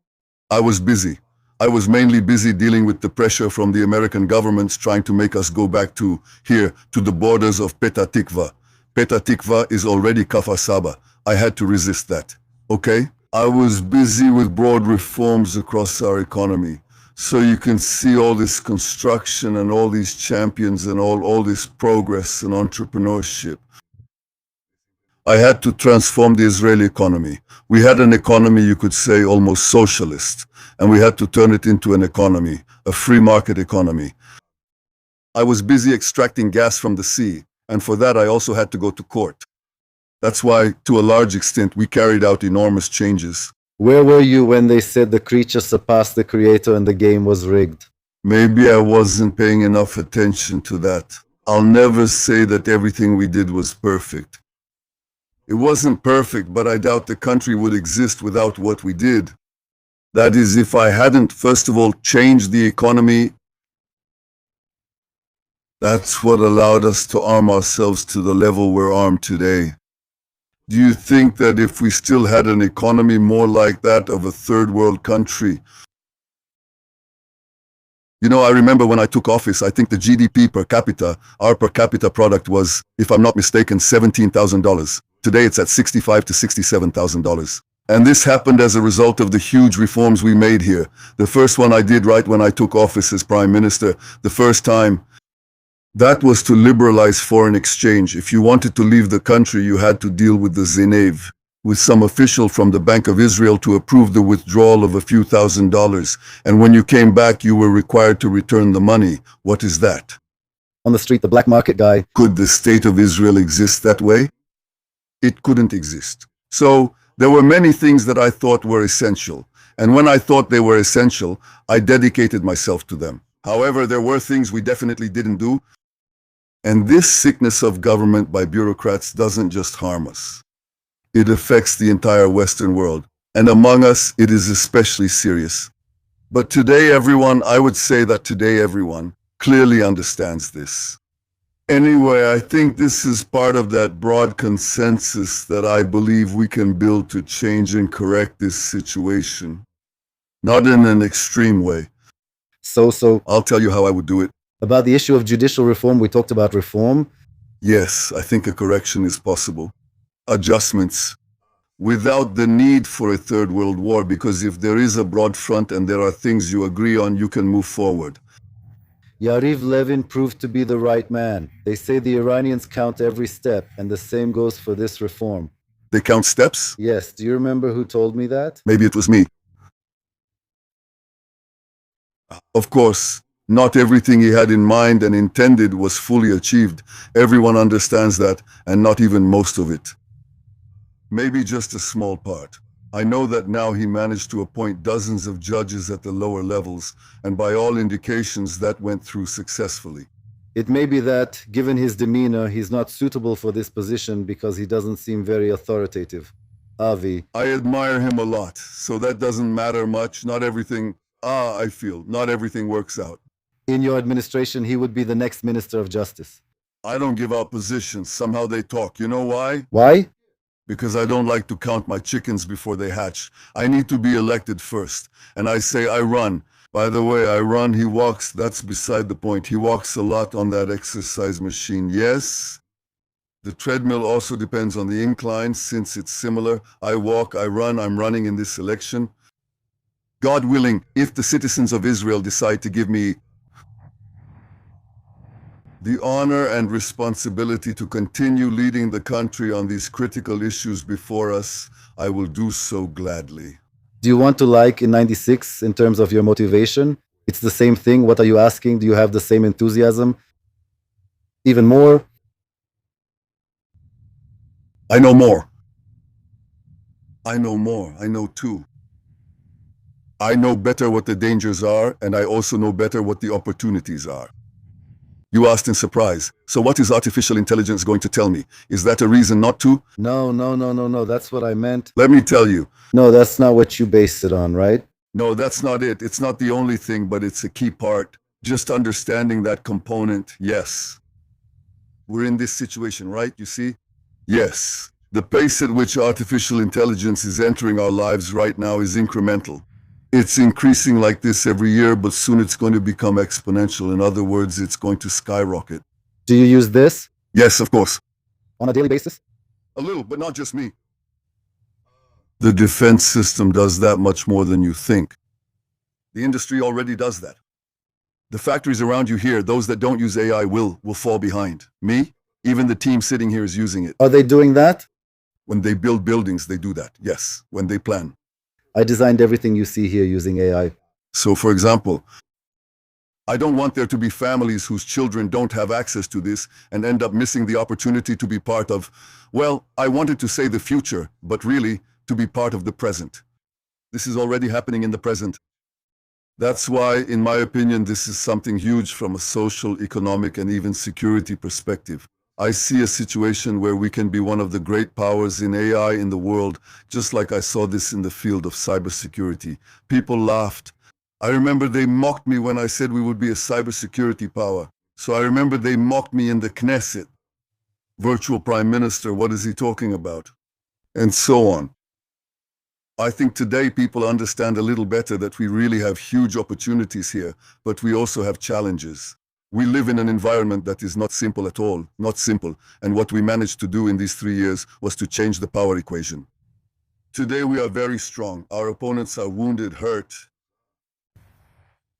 I was busy. I was mainly busy dealing with the pressure from the American governments trying to make us go back to the borders of Petah Tikva. Petah Tikva is already Kafar Saba. I had to resist that. Okay? I was busy with broad reforms across our economy. So you can see all this construction and all these champions and all this progress and entrepreneurship. I had to transform the Israeli economy. We had an economy, you could say, almost socialist, and we had to turn it into an economy, a free market economy. I was busy extracting gas from the sea, and for that I also had to go to court. That's why, to a large extent, we carried out enormous changes. Where were you when they said the creature surpassed the creator and the game was rigged? Maybe I wasn't paying enough attention to that. I'll never say that everything we did was perfect. It wasn't perfect, but I doubt the country would exist without what we did. That is, if I hadn't, first of all, changed the economy. That's what allowed us to arm ourselves to the level we're armed today. Do you think that if we still had an economy more like that of a third world country? You know, I remember when I took office, I think the GDP per capita, our per capita product was, if I'm not mistaken, $17,000. Today it's at $65,000 to $67,000. And this happened as a result of the huge reforms we made here. The first one I did right when I took office as Prime Minister, the first time, that was to liberalize foreign exchange. If you wanted to leave the country, you had to deal with the Zenev, with some official from the Bank of Israel to approve the withdrawal of a few $1,000s. And when you came back, you were required to return the money. What is that? On the street, the black market guy. Could the state of Israel exist that way? It couldn't exist. So there were many things that I thought were essential. And when I thought they were essential, I dedicated myself to them. However, there were things we definitely didn't do. And this sickness of government by bureaucrats doesn't just harm us. It affects the entire Western world. And among us, it is especially serious. But today, I would say that today everyone clearly understands this. Anyway, I think this is part of that broad consensus that I believe we can build to change and correct this situation. Not in an extreme way. So, I'll tell you how I would do it. about the issue of judicial reform, we talked about reform. Yes, I think a correction is possible. Adjustments. Without the need for a third world war, because if there is a broad front and there are things you agree on, you can move forward. Yariv Levin proved to be the right man. They say the Iranians count every step, and the same goes for this reform. They count steps? Yes, do you remember who told me that? Maybe it was me. Of course, not everything he had in mind and intended was fully achieved. Everyone understands that, and not even most of it. Maybe just a small part. I know that now he managed to appoint dozens of judges at the lower levels, and by all indications that went through successfully. It may be that, given his demeanor, he's not suitable for this position because he doesn't seem very authoritative. Avi. I admire him a lot, so that doesn't matter much. Not everything works out. In your administration, he would be the next Minister of Justice. I don't give out positions. Somehow they talk. You know why? Why? Because I don't like to count my chickens before they hatch. I need to be elected first. And I say I run. By the way, I run, he walks. That's beside the point. He walks a lot on that exercise machine. Yes? The treadmill also depends on the incline, since it's similar. I walk, I run, I'm running in this election. God willing, if the citizens of Israel decide to give me the honor and responsibility to continue leading the country on these critical issues before us, I will do so gladly. Do you want to like in 96 in terms of your motivation? It's the same thing. What are you asking? Do you have the same enthusiasm? Even more? I know more. I know more. I know too. I know better what the dangers are, and I also know better what the opportunities are. You asked in surprise. So what is artificial intelligence going to tell me? Is that a reason not to? No. That's what I meant. Let me tell you. No, that's not what you based it on, right? No, that's not it. It's not the only thing, but it's a key part. Just understanding that component, yes. We're in this situation, right? You see? Yes. The pace at which artificial intelligence is entering our lives right now is incremental. It's increasing like this every year, but soon it's going to become exponential. In other words, it's going to skyrocket. Do you use this Yes, of course. on a daily basis? A little, but not just me. The defense system does that much more than you think. The industry already does that. The factories around you here, those that don't use AI will fall behind. Me, even the team sitting here is using it. Are they doing that? When they build buildings, they do that. Yes, when they plan. I designed everything you see here using AI. So, for example, I don't want there to be families whose children don't have access to this and end up missing the opportunity to be part of, well, I wanted to say the future, but really to be part of the present. This is already happening in the present. That's why, in my opinion, this is something huge from a social, economic, and even security perspective. I see a situation where we can be one of the great powers in AI in the world, just like I saw this in the field of cybersecurity. People laughed. I remember they mocked me when I said we would be a cybersecurity power. So I remember they mocked me in the Knesset. Virtual Prime Minister, what is he talking about? And so on. I think today people understand a little better that we really have huge opportunities here, but we also have challenges. We live in an environment that is not simple at all, not simple, and what we managed to do in these 3 years was to change the power equation. Today we are very strong. Our opponents are wounded, hurt.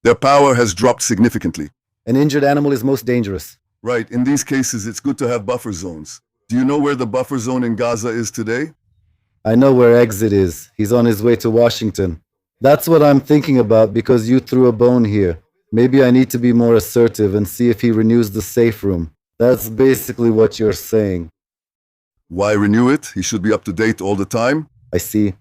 Their power has dropped significantly. An injured animal is most dangerous. Right, in these cases it's good to have buffer zones. Do you know where the buffer zone in Gaza is today? I know where Exit is. He's on his way to Washington. That's what I'm thinking about because you threw a bone here. Maybe I need to be more assertive and see if he renews the safe room. That's basically what you're saying. Why renew it? He should be up to date all the time, I see.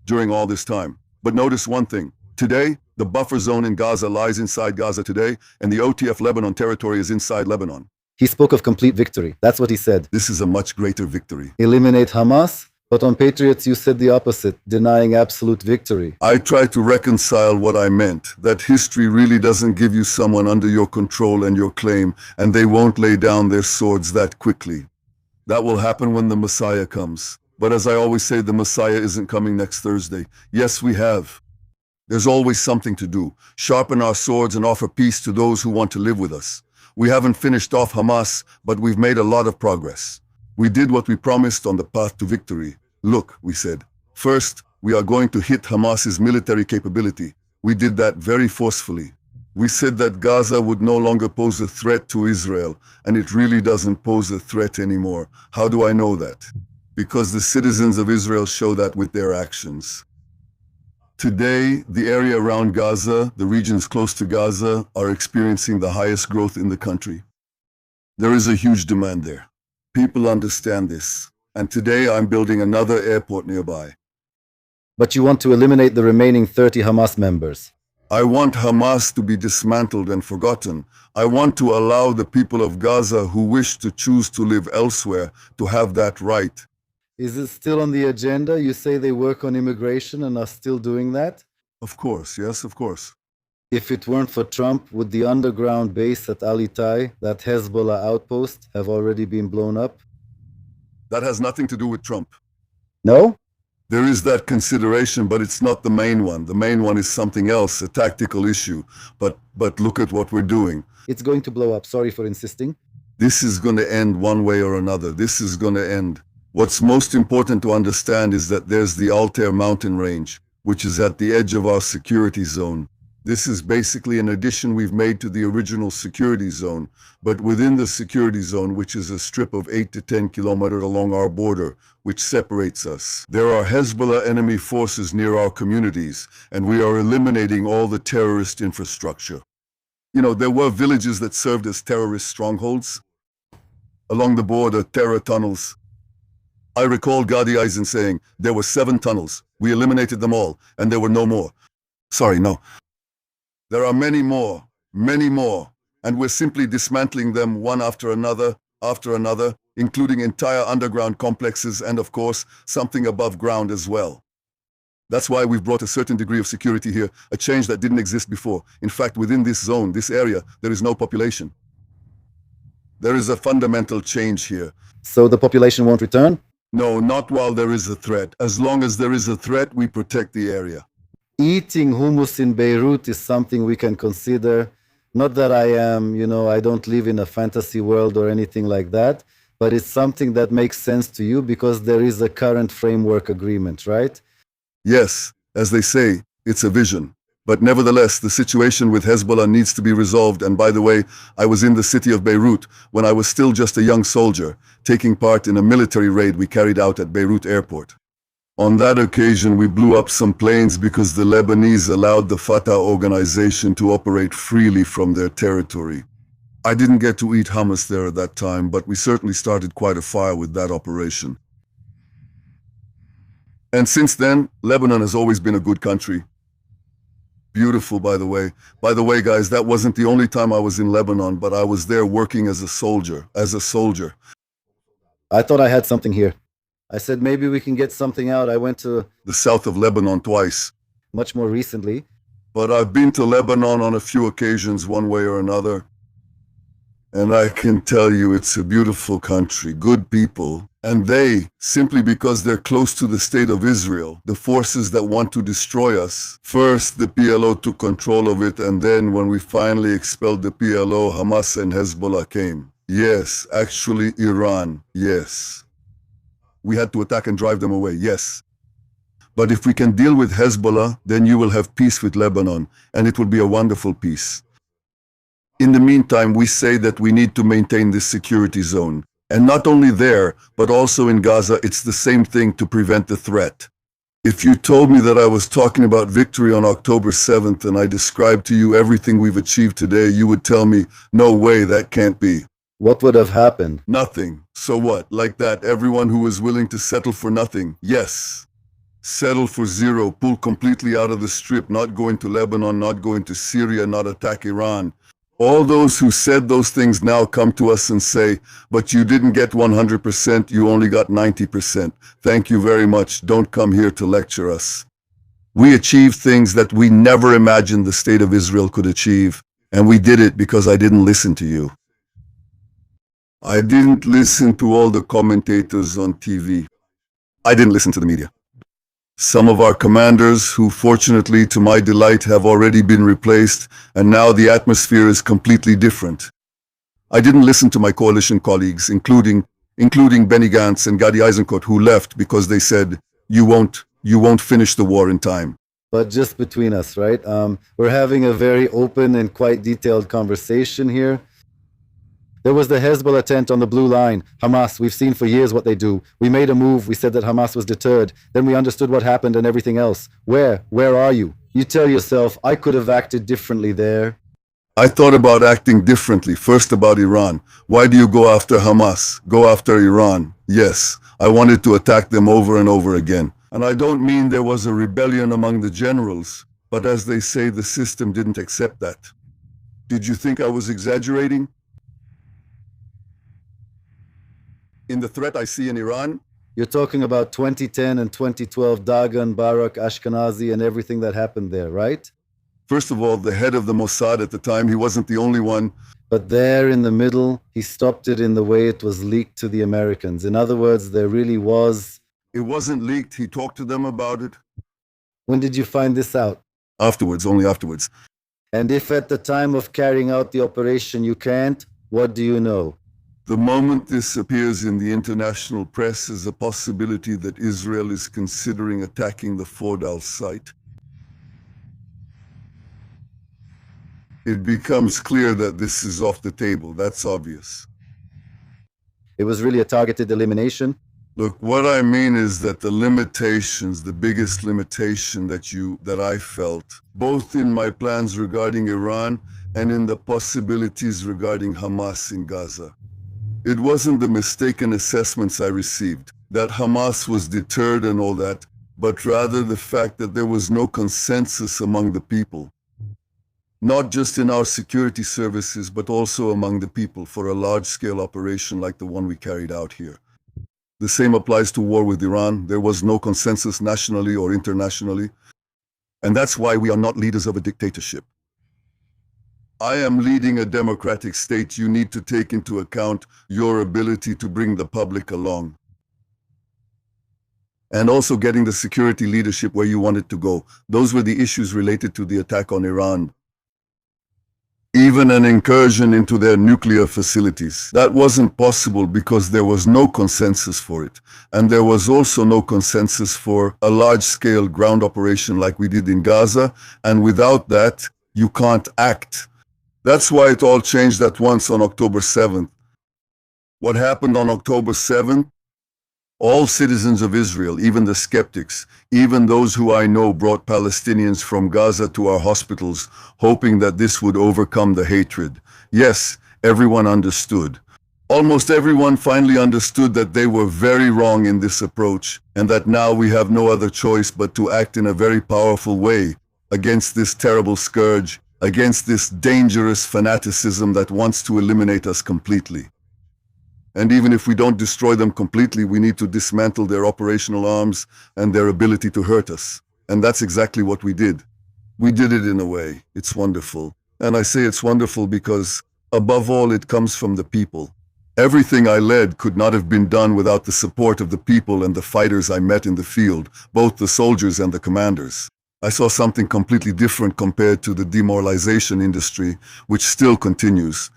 during all this time. But notice one thing. Today, the buffer zone in Gaza lies inside Gaza today, and the OTF Lebanon territory is inside Lebanon. He spoke of complete victory. That's what he said. This is a much greater victory. Eliminate Hamas? But on Patriots, you said the opposite, denying absolute victory. I try to reconcile what I meant, that history really doesn't give you someone under your control and your claim, and they won't lay down their swords that quickly. That will happen when the Messiah comes. But as I always say, the Messiah isn't coming next Thursday. Yes, we have. There's always something to do. Sharpen our swords and offer peace to those who want to live with us. We haven't finished off Hamas, but we've made a lot of progress. We did what we promised on the path to victory. Look, we said, first, we are going to hit Hamas's military capability. We did that very forcefully. We said that Gaza would no longer pose a threat to Israel, and it really doesn't pose a threat anymore. How do I know that? Because the citizens of Israel show that with their actions. Today, the area around Gaza, the regions close to Gaza, are experiencing the highest growth in the country. There is a huge demand there. People understand this. And today I'm building another airport nearby. But you want to eliminate the remaining 30 Hamas members. I want Hamas to be dismantled and forgotten. I want to allow the people of Gaza who wish to choose to live elsewhere to have that right. Is it still on the agenda? You say they work on immigration and are still doing that? Of course, yes, of course. If it weren't for Trump, would the underground base at Ali Tai, that Hezbollah outpost, have already been blown up? That has nothing to do with Trump. No? There is that consideration, but it's not the main one. The main one is something else, a tactical issue. But look at what we're doing. It's going to blow up. Sorry for insisting. This is going to end one way or another. This is going to end. What's most important to understand is that there's the Altair mountain range, which is at the edge of our security zone. This is basically an addition we've made to the original security zone, but within the security zone, which is a strip of 8 to 10 kilometers along our border, which separates us. There are Hezbollah enemy forces near our communities, and we are eliminating all the terrorist infrastructure. You know, there were villages that served as terrorist strongholds. Along the border, terror tunnels. I recall Gadi Eisen saying, there were 7 tunnels. We eliminated them all, and there were no more. Sorry, no. There are many more, and we're simply dismantling them one after another, including entire underground complexes and, of course, something above ground as well. That's why we've brought a certain degree of security here, a change that didn't exist before. In fact, within this zone, this area, there is no population. There is a fundamental change here. So the population won't return? No, not while there is a threat. As long as there is a threat, we protect the area. Eating hummus in Beirut is something we can consider. Not that I am, I don't live in a fantasy world or anything like that, but it's something that makes sense to you because there is a current framework agreement, right? Yes, as they say, it's a vision. But nevertheless, the situation with Hezbollah needs to be resolved. And by the way, I was in the city of Beirut when I was still just a young soldier, taking part in a military raid we carried out at Beirut airport. On that occasion, we blew up some planes because the Lebanese allowed the Fatah organization to operate freely from their territory. I didn't get to eat hummus there at that time, but we certainly started quite a fire with that operation. And since then, Lebanon has always been a good country. Beautiful, by the way. By the way, guys, that wasn't the only time I was in Lebanon, but I was there working as a soldier. I thought I had something here. I said maybe we can get something out. I went to The south of Lebanon twice. much more recently. But I've been to Lebanon on a few occasions, one way or another. And I can tell you it's a beautiful country, good people. And they, simply because they're close to the state of Israel, the forces that want to destroy us, first the PLO took control of it, and then when we finally expelled the PLO, Hamas and Hezbollah came. Yes, actually Iran, yes. We had to attack and drive them away, yes. But if we can deal with Hezbollah, then you will have peace with Lebanon, and it will be a wonderful peace. In the meantime, we say that we need to maintain this security zone. And not only there, but also in Gaza, it's the same thing to prevent the threat. If you told me that I was talking about victory on October 7th and I described to you everything we've achieved today, you would tell me, no way, that can't be. What would have happened? Nothing. So what? Like that, everyone who is willing to settle for nothing. Yes. Settle for zero, pull completely out of the strip, not go into Lebanon, not go into Syria, not attack Iran. All those who said those things now come to us and say, but you didn't get 100%, you only got 90%. Thank you very much. Don't come here to lecture us. We achieved things that we never imagined the state of Israel could achieve, and we did it because I didn't listen to you. I didn't listen to all the commentators on TV. I didn't listen to the media. Some of our commanders, who fortunately to my delight have already been replaced, and now the atmosphere is completely different. I didn't listen to my coalition colleagues, including Benny Gantz and Gadi Eisenkot, who left because they said, you won't finish the war in time. But just between us, right? We're having a very open and quite detailed conversation here. There was the Hezbollah tent on the blue line. Hamas, we've seen for years what they do. We made a move. We said that Hamas was deterred. Then we understood what happened and everything else. Where are you? You tell yourself, I could have acted differently there. I thought about acting differently. First about Iran. Why do you go after Hamas? Go after Iran. Yes, I wanted to attack them over and over again. And I don't mean there was a rebellion among the generals, but as they say, the system didn't accept that. Did you think I was exaggerating? In the threat I see in Iran? You're talking about 2010 and 2012 Dagan, Barak, Ashkenazi, and everything that happened there, right? First of all, the head of the Mossad at the time, he wasn't the only one. But there in the middle, he stopped it in the way it was leaked to the Americans. In other words, there really was... It wasn't leaked. He talked to them about it. When did you find this out? Afterwards, only afterwards. And if at the time of carrying out the operation you can't, what do you know? The moment this appears in the international press as a possibility that Israel is considering attacking the Ford al-Site, it becomes clear that this is off the table. That's obvious. It was really a targeted elimination? Look, what I mean is that the limitations, the biggest limitation that I felt, both in my plans regarding Iran and in the possibilities regarding Hamas in Gaza, it wasn't the mistaken assessments I received, that Hamas was deterred and all that, but rather the fact that there was no consensus among the people. Not just in our security services, but also among the people for a large-scale operation like the one we carried out here. The same applies to war with Iran. There was no consensus nationally or internationally. And that's why we are not leaders of a dictatorship. I am leading a democratic state. You need to take into account your ability to bring the public along. and also getting the security leadership where you want it to go. Those were the issues related to the attack on Iran. Even an incursion into their nuclear facilities. That wasn't possible because there was no consensus for it. And there was also no consensus for a large-scale ground operation like we did in Gaza. And without that, you can't act. That's why it all changed at once on October 7th. What happened on October 7th? All citizens of Israel, even the skeptics, even those who I know brought Palestinians from Gaza to our hospitals, hoping that this would overcome the hatred. Yes, everyone understood. Almost everyone finally understood that they were very wrong in this approach, and that now we have no other choice but to act in a very powerful way against this terrible scourge, against this dangerous fanaticism that wants to eliminate us completely. And even if we don't destroy them completely, we need to dismantle their operational arms and their ability to hurt us. And that's exactly what we did. We did it in a way. It's wonderful. And I say it's wonderful because, above all, it comes from the people. Everything I led could not have been done without the support of the people and the fighters I met in the field, both the soldiers and the commanders. I saw something completely different compared to the demoralization industry, which still continues.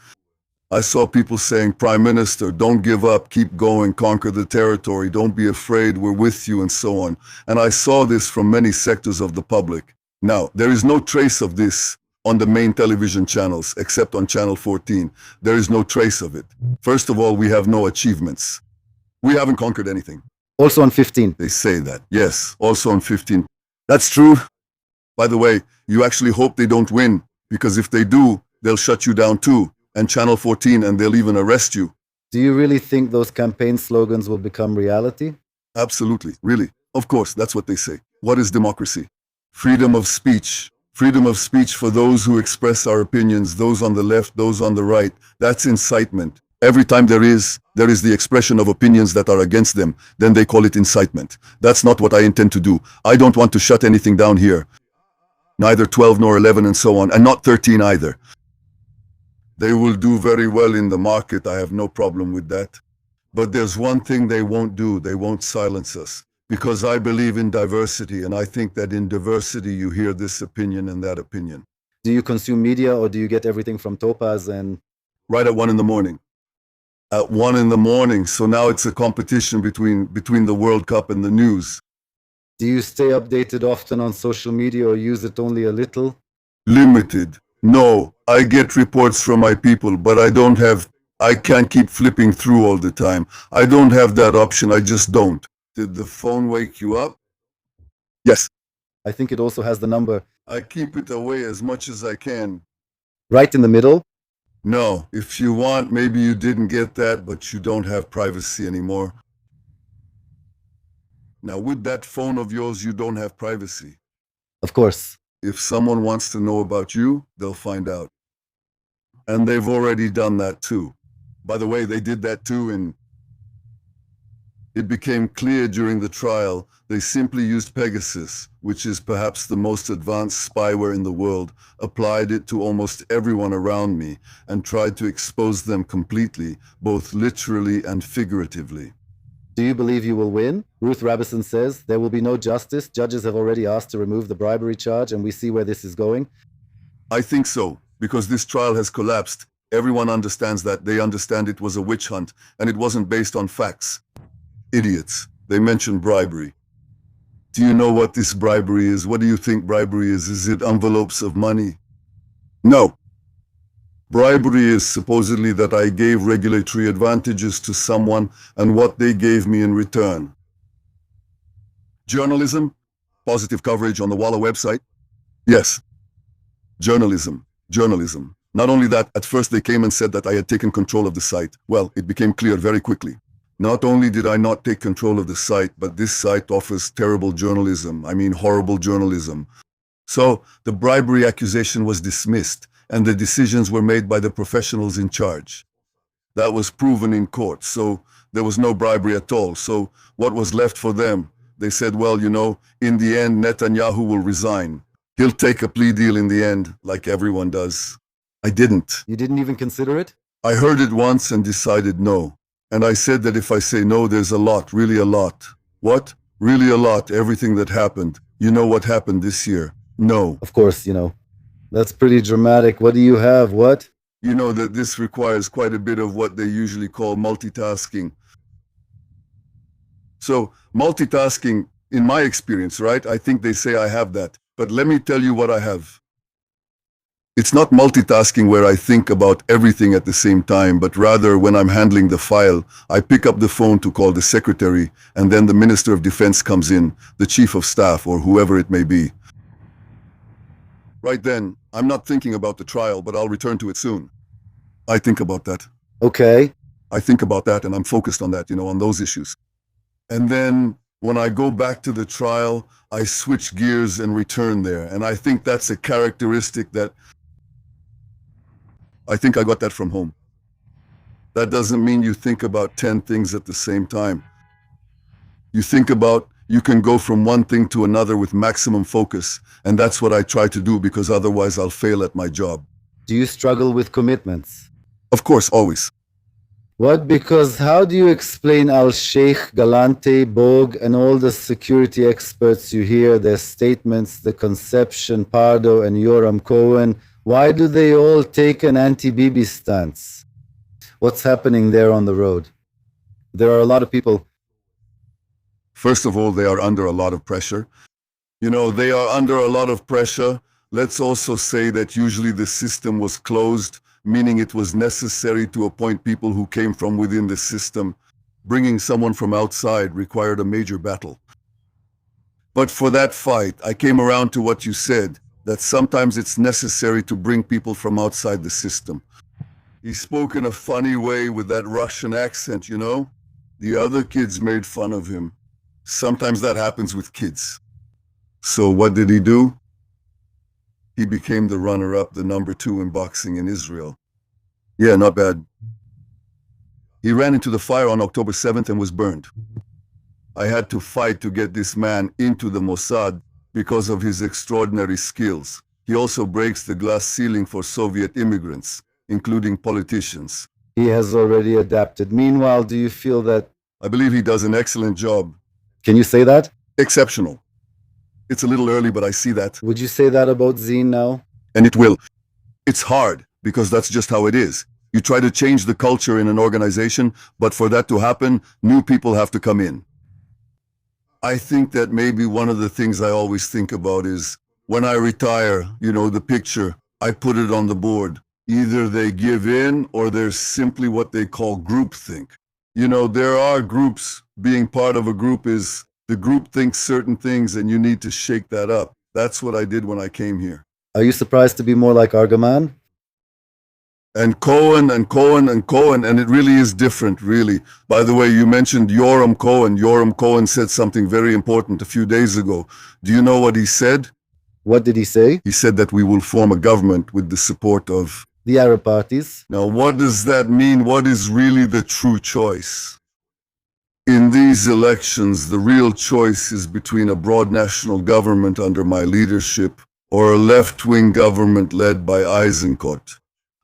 I saw people saying, Prime Minister, don't give up, keep going, conquer the territory, don't be afraid, we're with you, and so on. And I saw this from many sectors of the public. Now, there is no trace of this on the main television channels, except on Channel 14. There is no trace of it. First of all, we have no achievements. We haven't conquered anything. Also on 15. They say that. Yes, also on 15. That's true. By the way, you actually hope they don't win, because if they do, they'll shut you down too. And Channel 14, and they'll even arrest you. Do you really think those campaign slogans will become reality? Absolutely, really. Of course, that's what they say. What is democracy? Freedom of speech. Freedom of speech for those who express our opinions, those on the left, those on the right. That's incitement. Every time there is the expression of opinions that are against them, then they call it incitement. That's not what I intend to do. I don't want to shut anything down here. Neither 12 nor 11 and so on, and not 13 either. They will do very well in the market, I have no problem with that. But there's one thing they won't do, they won't silence us. Because I believe in diversity, and I think that in diversity you hear this opinion and that opinion. Do you consume media, or do you get everything from Topaz and... Right at 1 in the morning. At 1 in the morning, so now it's a competition between the World Cup and the news. Do you stay updated often on social media or use it only a little? Limited. No, I get reports from my people, but I can't keep flipping through all the time. I don't have that option, I just don't. Did the phone wake you up? Yes. I think it also has the number. I keep it away as much as I can. Right in the middle? No, if you want, maybe you didn't get that, but you don't have privacy anymore. Now, with that phone of yours, you don't have privacy. Of course. If someone wants to know about you, they'll find out. And they've already done that too. By the way, they did that too, and it became clear during the trial they simply used Pegasus, which is perhaps the most advanced spyware in the world, applied it to almost everyone around me, and tried to expose them completely, both literally and figuratively. Do you believe you will win? Ruth Rabison says there will be no justice. Judges have already asked to remove the bribery charge, and we see where this is going. I think so, because this trial has collapsed. Everyone understands that. They understand it was a witch hunt, and it wasn't based on facts. Idiots. They mentioned bribery. Do you know what this bribery is? What do you think bribery is? Is it envelopes of money? No. Bribery is supposedly that I gave regulatory advantages to someone and what they gave me in return. Journalism? Positive coverage on the Walla website? Yes. Journalism. Not only that, at first they came and said that I had taken control of the site. Well, it became clear very quickly. Not only did I not take control of the site, but this site offers terrible journalism. I mean, horrible journalism. So, the bribery accusation was dismissed, and the decisions were made by the professionals in charge. That was proven in court, so there was no bribery at all. So, what was left for them? They said, well, you know, in the end, Netanyahu will resign. He'll take a plea deal in the end, like everyone does. I didn't. You didn't even consider it? I heard it once and decided no. And I said that if I say no, there's a lot, really a lot. What? Really a lot, everything that happened. You know what happened this year? No. Of course, that's pretty dramatic. What do you have? What? You know that this requires quite a bit of what they usually call multitasking. So, multitasking, in my experience, right? I think they say I have that. But let me tell you what I have. It's not multitasking where I think about everything at the same time, but rather when I'm handling the file, I pick up the phone to call the secretary, and then the Minister of Defense comes in, the Chief of Staff, or whoever it may be. Right then, I'm not thinking about the trial, but I'll return to it soon. I think about that. Okay. I think about that, and I'm focused on that, on those issues. And then when I go back to the trial, I switch gears and return there. And I think that's a characteristic that I think I got that from home. That doesn't mean you think about 10 things at the same time. You can go from one thing to another with maximum focus. And that's what I try to do because otherwise I'll fail at my job. Do you struggle with commitments? Of course, always. What? Because how do you explain Al-Sheikh, Galante, Bog, and all the security experts you hear, their statements, the Conception, Pardo, and Yoram Cohen? Why do they all take an anti-Bibi stance? What's happening there on the road? There are a lot of people. First of all, they are under a lot of pressure. They are under a lot of pressure. Let's also say that usually the system was closed, meaning it was necessary to appoint people who came from within the system. Bringing someone from outside required a major battle. But for that fight, I came around to what you said, that sometimes it's necessary to bring people from outside the system. He spoke in a funny way with that Russian accent, The other kids made fun of him. Sometimes that happens with kids. So what did he do? He became the runner-up, the number 2 in boxing in Israel. Yeah, not bad. He ran into the fire on October 7th and was burned. I had to fight to get this man into the Mossad because of his extraordinary skills. He also breaks the glass ceiling for Soviet immigrants, including politicians. He has already adapted. Meanwhile, do you feel that... I believe he does an excellent job. Can you say that? Exceptional. It's a little early, but I see that. Would you say that about Zine now? And it will. It's hard, because that's just how it is. You try to change the culture in an organization, but for that to happen, new people have to come in. I think that maybe one of the things I always think about is, when I retire, the picture, I put it on the board. Either they give in, or there's simply what they call groupthink. There are groups. Being part of a group is, the group thinks certain things and you need to shake that up. That's what I did when I came here. Are you surprised to be more like Argaman? And Cohen, and Cohen, and Cohen, and it really is different, really. By the way, you mentioned Yoram Cohen. Yoram Cohen said something very important a few days ago. Do you know what he said? What did he say? He said that we will form a government with the support of the Arab parties. Now, what does that mean? What is really the true choice? In these elections, the real choice is between a broad national government under my leadership or a left-wing government led by Eisenkot,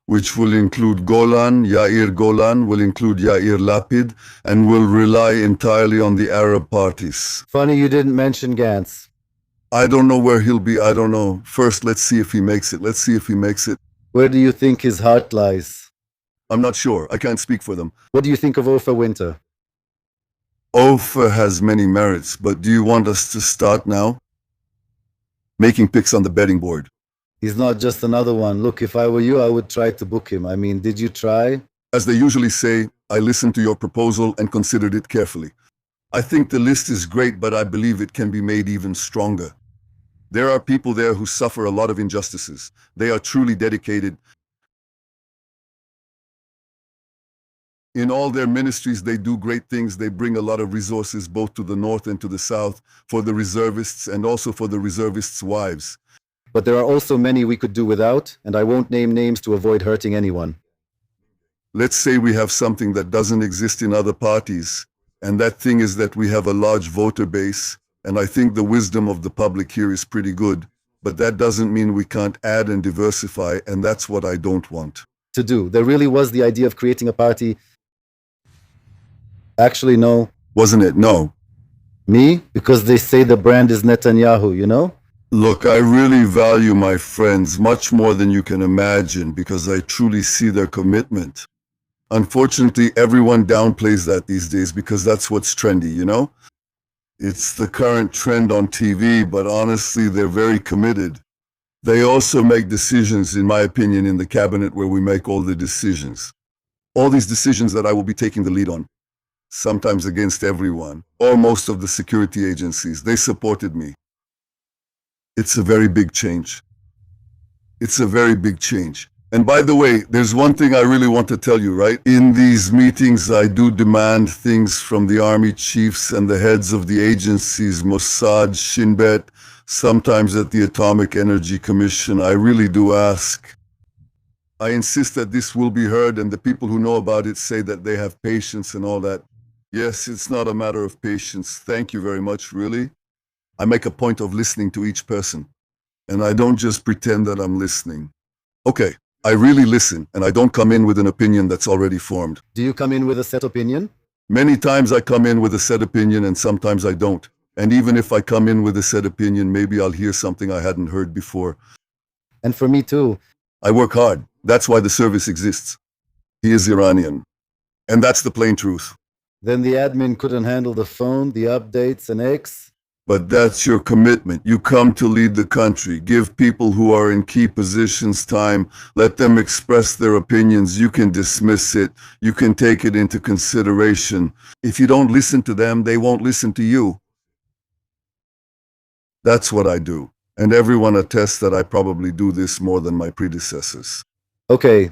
which will include Yair Golan, will include Yair Lapid, and will rely entirely on the Arab parties. Funny you didn't mention Gantz. I don't know where he'll be. I don't know. First, let's see if he makes it. Let's see if he makes it. Where do you think his heart lies? I'm not sure. I can't speak for them. What do you think of Ofer Winter? Ofer has many merits, but do you want us to start now? Making picks on the betting board. He's not just another one. Look, if I were you, I would try to book him. I mean, did you try? As they usually say, I listened to your proposal and considered it carefully. I think the list is great, but I believe it can be made even stronger. There are people there who suffer a lot of injustices. They are truly dedicated. In all their ministries, they do great things. They bring a lot of resources both to the north and to the south for the reservists and also for the reservists' wives. But there are also many we could do without, and I won't name names to avoid hurting anyone. Let's say we have something that doesn't exist in other parties, and that thing is that we have a large voter base, and I think the wisdom of the public here is pretty good, but that doesn't mean we can't add and diversify, and that's what I don't want. To do. There really was the idea of creating a party. Actually, no. Wasn't it? No. Me? Because they say the brand is Netanyahu, you know? Look, I really value my friends much more than you can imagine because I truly see their commitment. Unfortunately, everyone downplays that these days because that's what's trendy, you know? It's the current trend on TV, but honestly, they're very committed. They also make decisions, in my opinion, in the cabinet where we make all the decisions. All these decisions that I will be taking the lead on, sometimes against everyone, or most of the security agencies. They supported me. It's a very big change. It's a very big change. And by the way, there's one thing I really want to tell you, right? In these meetings, I do demand things from the army chiefs and the heads of the agencies, Mossad, Shin Bet, sometimes at the Atomic Energy Commission. I really do ask. I insist that this will be heard, and the people who know about it say that they have patience and all that. Yes, it's not a matter of patience. Thank you very much, really. I make a point of listening to each person, and I don't just pretend that I'm listening. Okay, I really listen, and I don't come in with an opinion that's already formed. Do you come in with a set opinion? Many times I come in with a set opinion, and sometimes I don't. And even if I come in with a set opinion, maybe I'll hear something I hadn't heard before. And for me too. I work hard. That's why the service exists. He is Iranian. And that's the plain truth. Then the admin couldn't handle the phone, the updates, and X. But that's your commitment. You come to lead the country. Give people who are in key positions time. Let them express their opinions. You can dismiss it. You can take it into consideration. If you don't listen to them, they won't listen to you. That's what I do. And everyone attests that I probably do this more than my predecessors. Okay,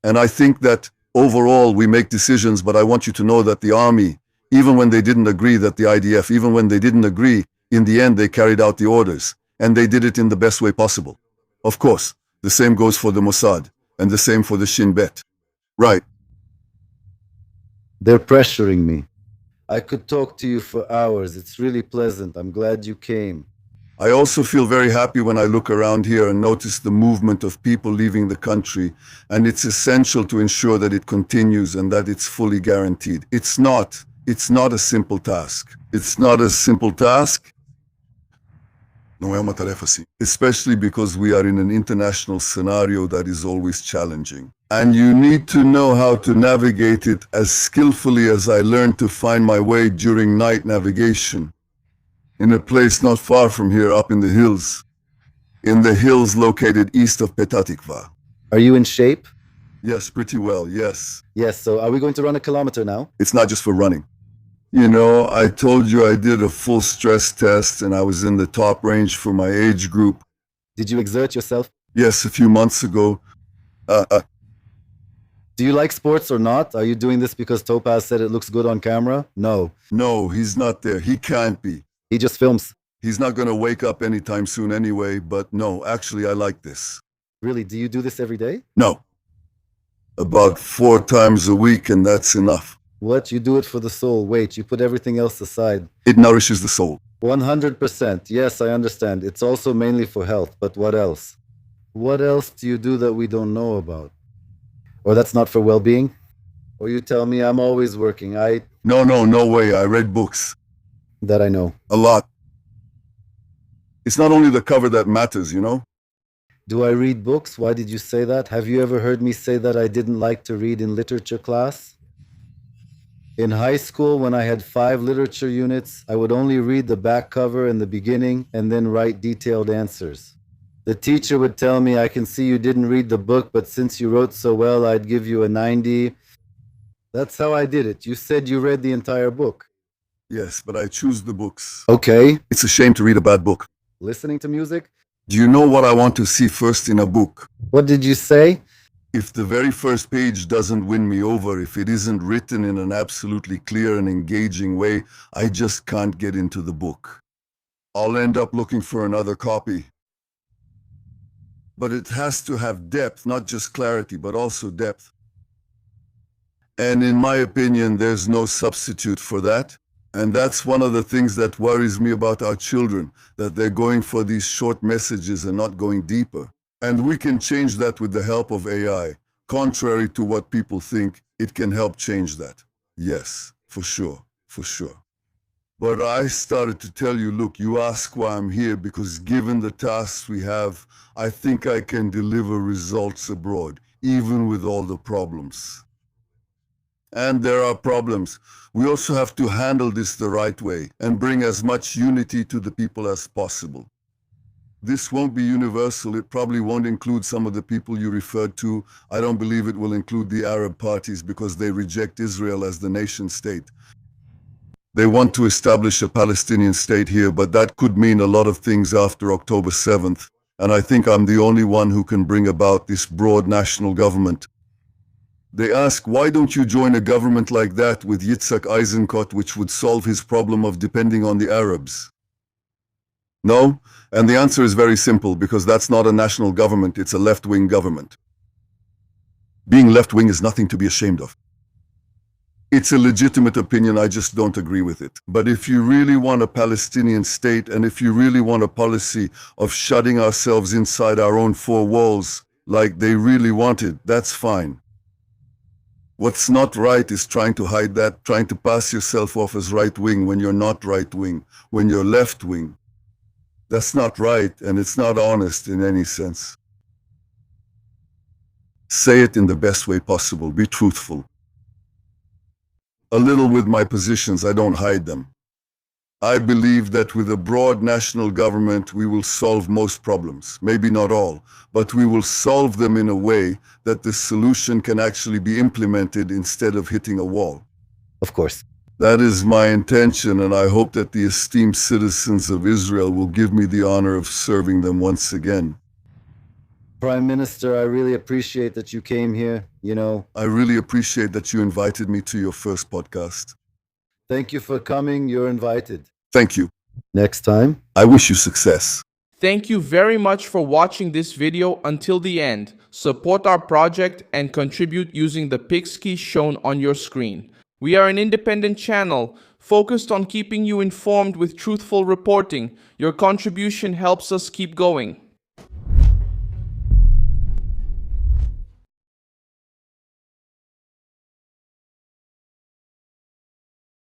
And I think that overall we make decisions, but I want you to know that the army, even when they didn't agree, that the IDF, even when they didn't agree, in the end they carried out the orders, and they did it in the best way possible. Of course, the same goes for the Mossad, and the same for the Shin Bet. Right. they're pressuring me. I could talk to you for hours. It's really pleasant. I'm glad you came. I also feel very happy when I look around here and notice the movement of people leaving the country, and it's essential to ensure that it continues and that it's fully guaranteed. It's not a simple task. It's not a simple task. Não é uma tarefa assim. Especially because we are in an international scenario that is always challenging. And you need to know how to navigate it as skillfully as I learned to find my way during night navigation. In a place not far from here, up in the hills located east of Petah Tikva. Are you in shape? Yes, pretty well, yes. Yes, so are we going to run a kilometer now? It's not just for running. You know, I told you I did a full stress test and I was in the top range for my age group. Did you exert yourself? Yes, a few months ago. Do you like sports or not? Are you doing this because Topaz said it looks good on camera? No, No, he's not there. He can't be. he just films. He's not going to wake up anytime soon anyway, but no, actually, I like this. Really, do you do this every day? No. About 4 times a week, and that's enough. What? You do it for the soul. Wait, you put everything else aside. It nourishes the soul. 100%. Yes, I understand. It's also mainly for health, but what else? What else do you do that we don't know about? Or that's not for well being? Or you tell me I'm always working. No way. I read books. That I know. A lot. It's not only the cover that matters, you know? Do I read books? Why did you say that? Have you ever heard me say that I didn't like to read in literature class? In high school, when I had 5 literature units, I would only read the back cover in the beginning and then write detailed answers. The teacher would tell me, I can see you didn't read the book, but since you wrote so well, I'd give you a 90. That's how I did it. You said you read the entire book. Yes, but I choose the books. Okay. It's a shame to read a bad book. Listening to music? Do you know what I want to see first in a book? What did you say? If the very first page doesn't win me over, if it isn't written in an absolutely clear and engaging way, I just can't get into the book. I'll end up looking for another copy. But it has to have depth, not just clarity, but also depth. And in my opinion, there's no substitute for that. And that's one of the things that worries me about our children, that they're going for these short messages and not going deeper. And we can change that with the help of AI. Contrary to what people think, it can help change that. Yes, for sure, for sure. But I started to tell you, look, you ask why I'm here because given the tasks we have, I think I can deliver results abroad, even with all the problems. And there are problems. We also have to handle this the right way and bring as much unity to the people as possible. This won't be universal. It probably won't include some of the people you referred to. I don't believe it will include the Arab parties because they reject Israel as the nation state. They want to establish a Palestinian state here, but that could mean a lot of things after October 7th. And I think I'm the only one who can bring about this broad national government. They ask, why don't you join a government like that with Yitzhak Eisenkot, which would solve his problem of depending on the Arabs? No, and the answer is very simple, because that's not a national government, it's a left-wing government. Being left-wing is nothing to be ashamed of. It's a legitimate opinion, I just don't agree with it. But if you really want a Palestinian state, and if you really want a policy of shutting ourselves inside our own four walls, like they really wanted, that's fine. What's not right is trying to hide that, trying to pass yourself off as right-wing when you're not right-wing, when you're left-wing. That's not right, and it's not honest in any sense. Say it in the best way possible. Be truthful. A little with my positions, I don't hide them. I believe that with a broad national government, we will solve most problems. Maybe not all, but we will solve them in a way that the solution can actually be implemented instead of hitting a wall. Of course. That is my intention, and I hope that the esteemed citizens of Israel will give me the honor of serving them once again. Prime Minister, I really appreciate that you came here. I really appreciate that you invited me to your first podcast. Thank you for coming. You're invited. Thank you. Next time. I wish you success. Thank you very much for watching this video until the end. Support our project and contribute using the Pix key shown on your screen. We are an independent channel focused on keeping you informed with truthful reporting. Your contribution helps us keep going.